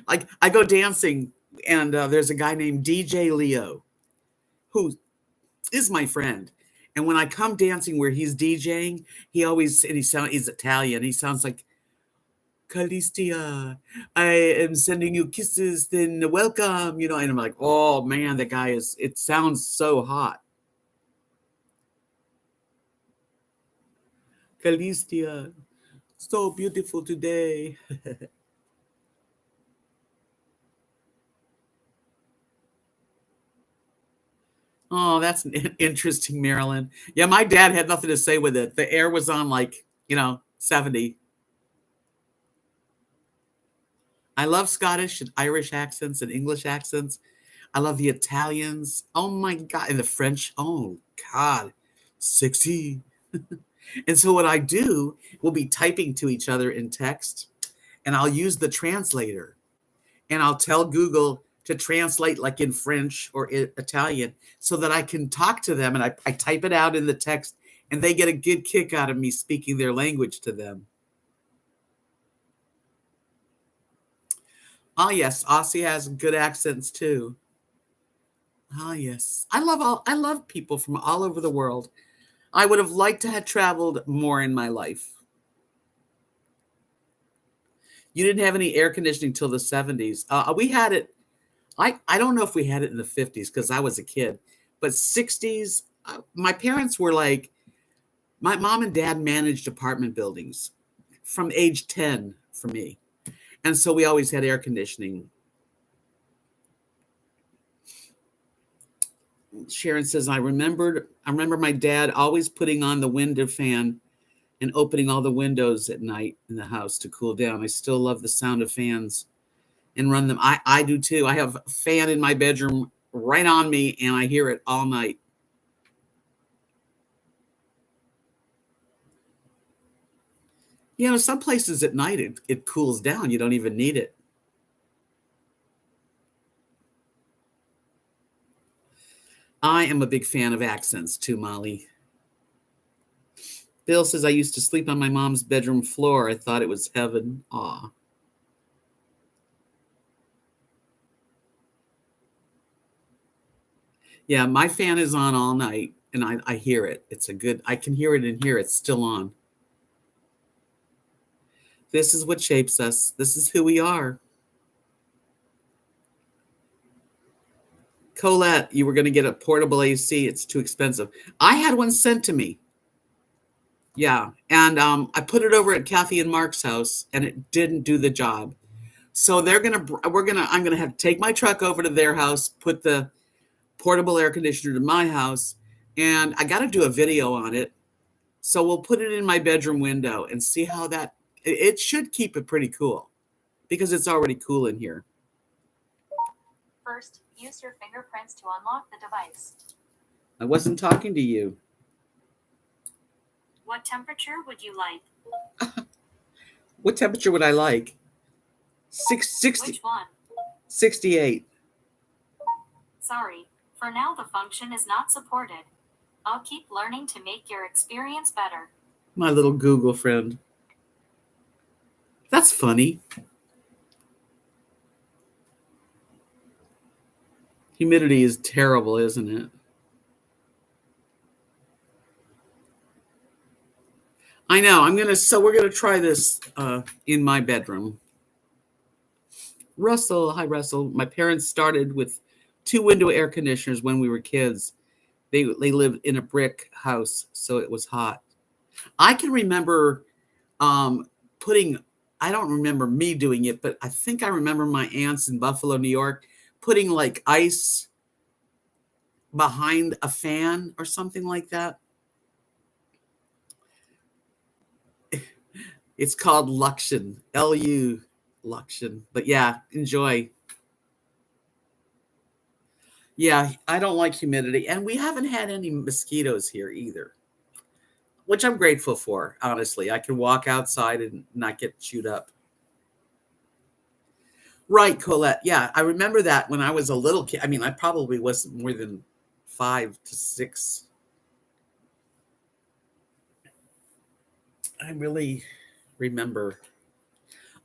Like I go dancing and there's a guy named DJ Leo who is my friend. And when I come dancing where he's DJing, he's Italian. He sounds like, Calistia, I am sending you kisses, then welcome, and I'm like, oh man, it sounds so hot. Calistia, so beautiful today. Oh, that's interesting, Marilyn. Yeah, my dad had nothing to say with it. The air was on 70. I love Scottish and Irish accents and English accents. I love the Italians. Oh my God. And the French. Oh God. Sexy. And so what I do, we'll be typing to each other in text and I'll use the translator and I'll tell Google to translate like in French or Italian so that I can talk to them. And I type it out in the text and they get a good kick out of me speaking their language to them. Oh yes, Aussie has good accents too. Oh yes, I love people from all over the world. I would have liked to have traveled more in my life. You didn't have any air conditioning till the 70s. We had it. I don't know if we had it in the 50s because I was a kid, but 60s. My parents were like, my mom and dad managed apartment buildings from age 10 for me. And so we always had air conditioning. Sharon says, I remember my dad always putting on the window fan and opening all the windows at night in the house to cool down. I still love the sound of fans and run them. I do too. I have a fan in my bedroom right on me and I hear it all night. Some places at night it cools down. You don't even need it. I am a big fan of accents too, Molly. Bill says, I used to sleep on my mom's bedroom floor. I thought it was heaven. Aw. Yeah, my fan is on all night and I hear it. I can hear it in here. It's still on. This is what shapes us. This is who we are. Colette, you were going to get a portable AC. It's too expensive. I had one sent to me. Yeah. And I put it over at Kathy and Mark's house and it didn't do the job. So I'm going to have to take my truck over to their house, put the portable air conditioner to my house, and I got to do a video on it. So we'll put it in my bedroom window and see how it should keep it pretty cool because it's already cool in here. First, use your fingerprints to unlock the device. I wasn't talking to you. What temperature would you like? What temperature would I like? Which one? 68. Sorry, for now the function is not supported. I'll keep learning to make your experience better. My little Google friend. That's funny. Humidity is terrible, isn't it? I know. We're gonna try this in my bedroom. Russell, hi Russell. My parents started with 2 window air conditioners when we were kids. They lived in a brick house, so it was hot. I can remember putting, I don't remember me doing it, but I think I remember my aunts in Buffalo, New York, putting like ice behind a fan or something like that. It's called Luxion, L-U, Luxion. But yeah, enjoy. Yeah, I don't like humidity. And we haven't had any mosquitoes here either, which I'm grateful for, honestly. I can walk outside and not get chewed up. Right, Colette. Yeah, I remember that when I was a little kid. I mean, I probably wasn't more than 5 to 6. I really remember.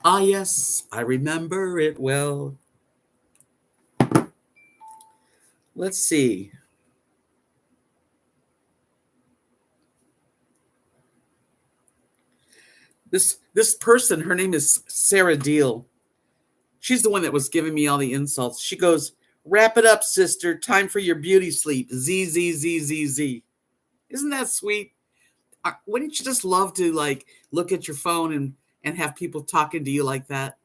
Ah, yes, I remember it well. Let's see. This person, her name is Sarah Deal. She's the one that was giving me all the insults. She goes, "Wrap it up, sister. Time for your beauty sleep. Z Z Z Z Z." Isn't that sweet? Wouldn't you just love to like look at your phone and have people talking to you like that?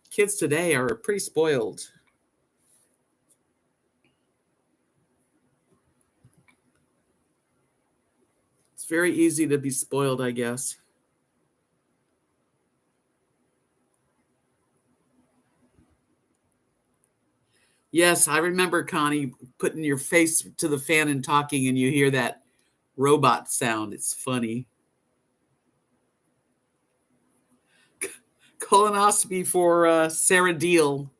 Kids today are pretty spoiled. It's very easy to be spoiled, I guess. Yes, I remember, Connie, putting your face to the fan and talking, and you hear that robot sound. It's funny. Colonoscopy for Sarah Deal.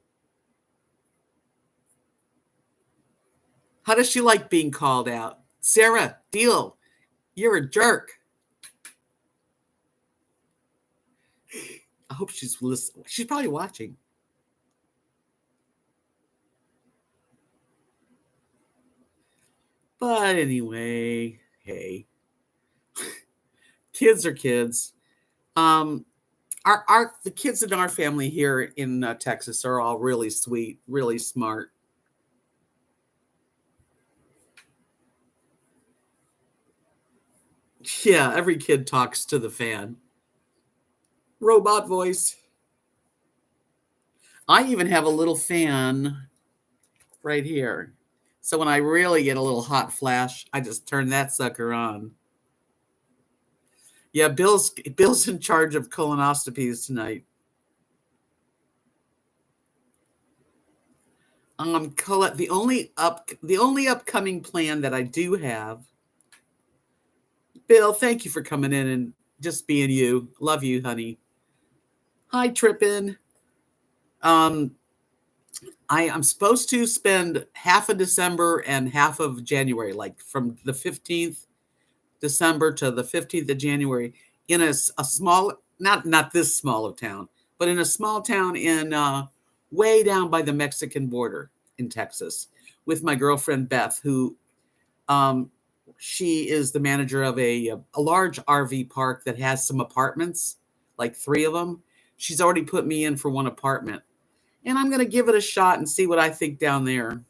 How does she like being called out? Sarah Deal, you're a jerk. I hope she's listening. She's probably watching. But anyway, hey, kids are kids. The kids in our family here in Texas are all really sweet, really smart. Yeah, every kid talks to the fan. Robot voice. I even have a little fan right here. So when I really get a little hot flash, I just turn that sucker on. Yeah, Bill's in charge of colonoscopies tonight. Colette, the only upcoming plan that I do have. Bill, thank you for coming in and just being you. Love you, honey. Hi, Trippin. I am supposed to spend half of December and half of January, like from the 15th December to the 15th of January, in a small, not this small of town, but in a small town in way down by the Mexican border in Texas, with my girlfriend Beth, who she is the manager of a large RV park that has some apartments, like 3 of them. She's already put me in for one apartment, and I'm going to give it a shot and see what I think down there.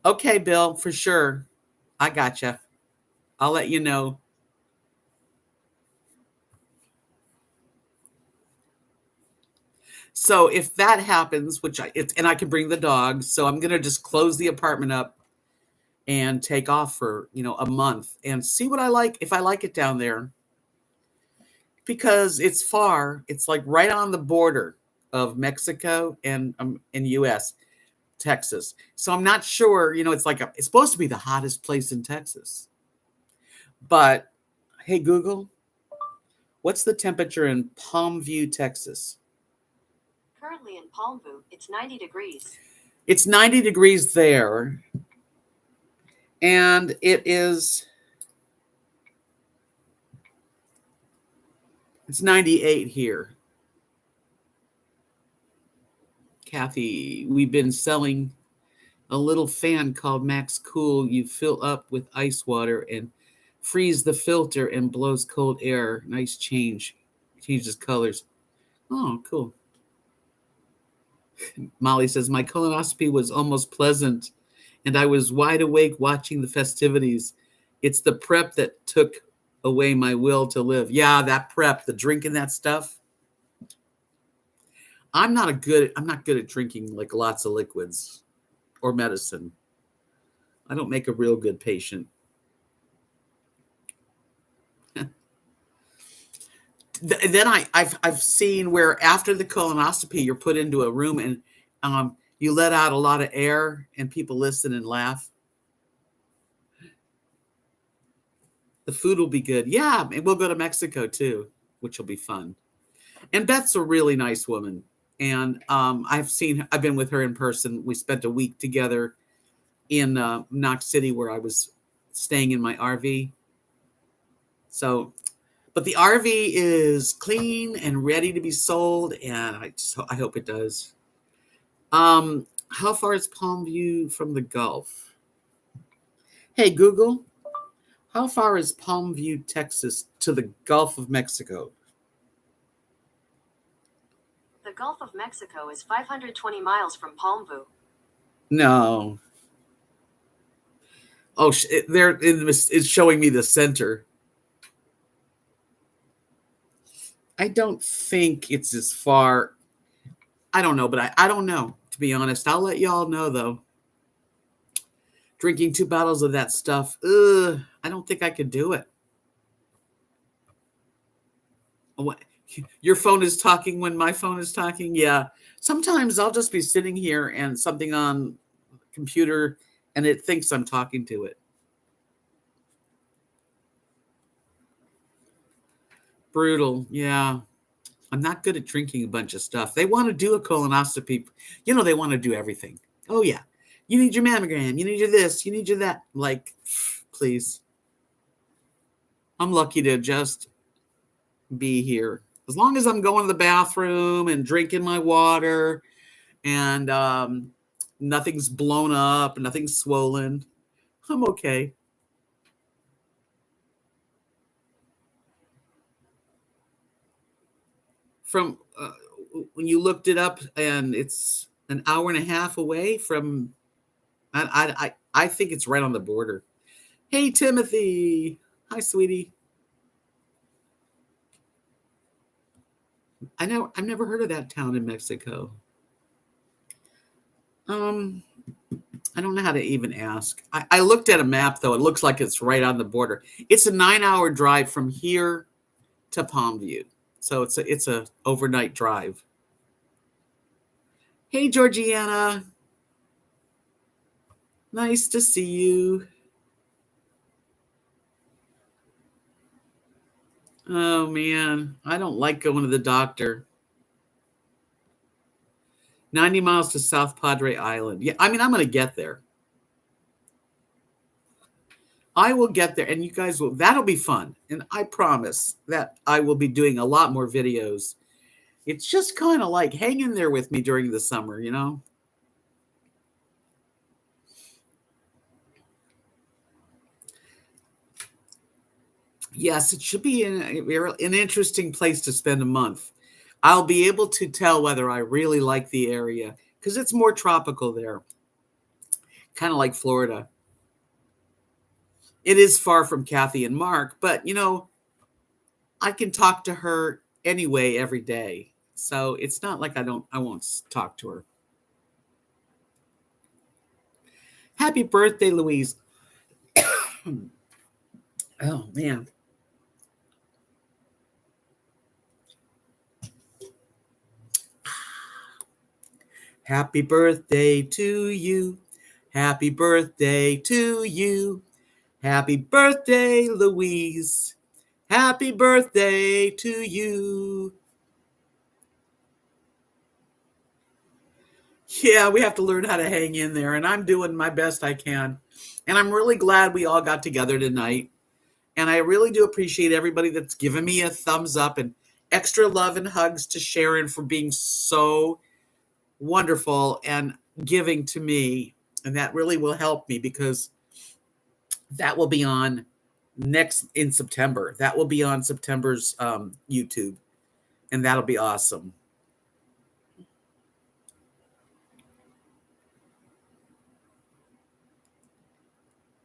Okay, Bill, for sure. I gotcha. I'll let you know. So if that happens, and I can bring the dogs, so I'm gonna just close the apartment up and take off for a month and see what I like, if I like it down there, because it's far. It's like right on the border of Mexico and U.S. Texas. So I'm not sure. It's supposed to be the hottest place in Texas, but Hey, Google, what's the temperature in Palmview, Texas? Currently in Palmview, it's 90 degrees. It's 90 degrees there. And it's 98 here. Kathy, we've been selling a little fan called Max Cool. You fill up with ice water and freeze the filter and blows cold air. Nice change. Changes colors. Oh, cool. Molly says, my colonoscopy was almost pleasant, and I was wide awake watching the festivities. It's the prep that took away my will to live. Yeah, that prep, the drinking that stuff. I'm not good at drinking like lots of liquids or medicine. I don't make a real good patient. Then I've seen where after the colonoscopy you're put into a room and you let out a lot of air and people listen and laugh. The food will be good. Yeah, and we'll go to Mexico too, which will be fun. And Beth's a really nice woman. And I've been with her in person. We spent a week together in Knox City where I was staying in my RV. So, but the RV is clean and ready to be sold, and I hope it does. How far is Palmview from the Gulf? Hey, Google, how far is Palmview, Texas to the Gulf of Mexico? The Gulf of Mexico is 520 miles from Palmview. No. Oh, it's showing me the center. I don't think it's as far. I don't know, but I don't know, to be honest. I'll let y'all know, though. Drinking 2 bottles of that stuff, I don't think I could do it. What? Your phone is talking when my phone is talking? Yeah. Sometimes I'll just be sitting here and something on the computer, and it thinks I'm talking to it. Brutal. Yeah. I'm not good at drinking a bunch of stuff. They want to do a colonoscopy. They want to do everything. Oh, yeah. You need your mammogram. You need your this. You need your that. Like, please. I'm lucky to just be here. As long as I'm going to the bathroom and drinking my water and nothing's blown up, nothing's swollen, I'm okay. From when you looked it up, and it's an hour and a half away from, I think it's right on the border. Hey, Timothy. Hi, sweetie. I've never heard of that town in Mexico. I don't know how to even ask. I looked at a map, though. It looks like it's right on the border. It's a 9-hour drive from here to Palmview. So it's a overnight drive. Hey, Georgiana. Nice to see you. Oh, man. I don't like going to the doctor. 90 miles to South Padre Island. Yeah, I'm going to get there. I will get there, and you guys that'll be fun. And I promise that I will be doing a lot more videos. It's just kind of like hang in there with me during the summer, Yes, it should be an interesting place to spend a month. I'll be able to tell whether I really like the area because it's more tropical there, kind of like Florida. It is far from Kathy and Mark, but I can talk to her anyway every day. So it's not like I won't talk to her. Happy birthday, Louise. Oh, man. Happy birthday to you. Happy birthday to you. Happy birthday, Louise. Happy birthday to you. Yeah, we have to learn how to hang in there, and I'm doing my best I can. And I'm really glad we all got together tonight. And I really do appreciate everybody that's given me a thumbs up, and extra love and hugs to Sharon for being so wonderful and giving to me. And that really will help me, because that will be on next in September. That will be on September's YouTube, and that'll be awesome.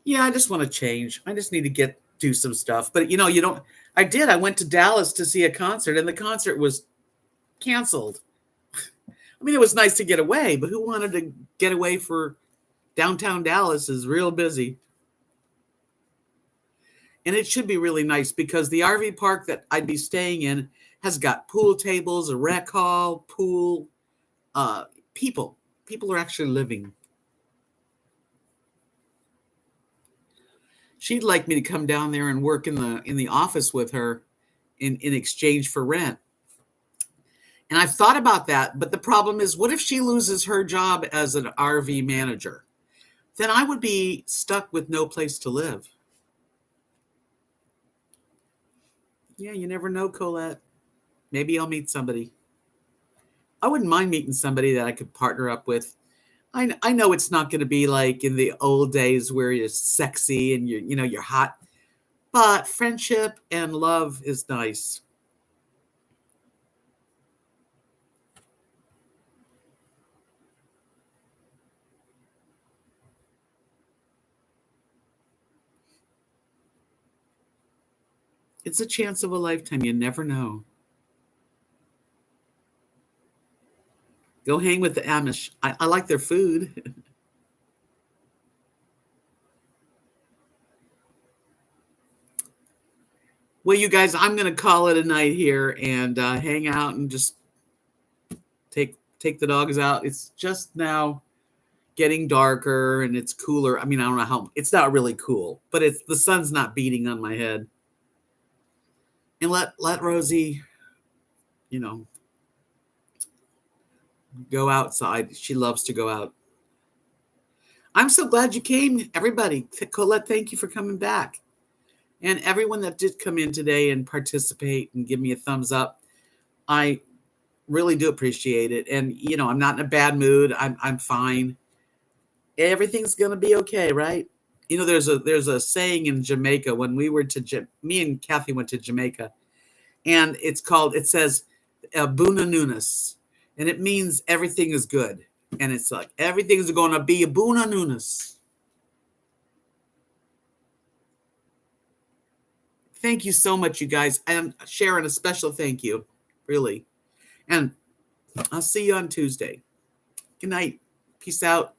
Yeah, I just want to change. I just need to do some stuff. But you don't. I went to Dallas to see a concert, and the concert was canceled. I mean, it was nice to get away, but who wanted to get away for downtown Dallas is real busy. And it should be really nice, because the RV park that I'd be staying in has got pool tables, a rec hall, pool, people. People are actually living. She'd like me to come down there and work in the office with her in exchange for rent. And I've thought about that, but the problem is, what if she loses her job as an RV manager? Then I would be stuck with no place to live. Yeah, you never know, Colette. Maybe I'll meet somebody. I wouldn't mind meeting somebody that I could partner up with. I know it's not going to be like in the old days where you're sexy and you're hot, but friendship and love is nice. It's a chance of a lifetime. You never know. Go hang with the Amish. I like their food. Well, you guys, I'm going to call it a night here and hang out and just take the dogs out. It's just now getting darker and it's cooler. I mean, I don't know how. It's not really cool, but the sun's not beating on my head. And let Rosie, go outside. She loves to go out. I'm so glad you came, everybody. Colette, thank you for coming back. And everyone that did come in today and participate and give me a thumbs up, I really do appreciate it. And, I'm not in a bad mood. I'm fine. Everything's going to be okay, right? There's a saying in Jamaica when we were me and Kathy went to Jamaica, and it says, Buna Nunas. And it means everything is good. And it's like, everything's going to be a Buna Nunas. Thank you so much, you guys. And Sharon, a special thank you, really. And I'll see you on Tuesday. Good night. Peace out.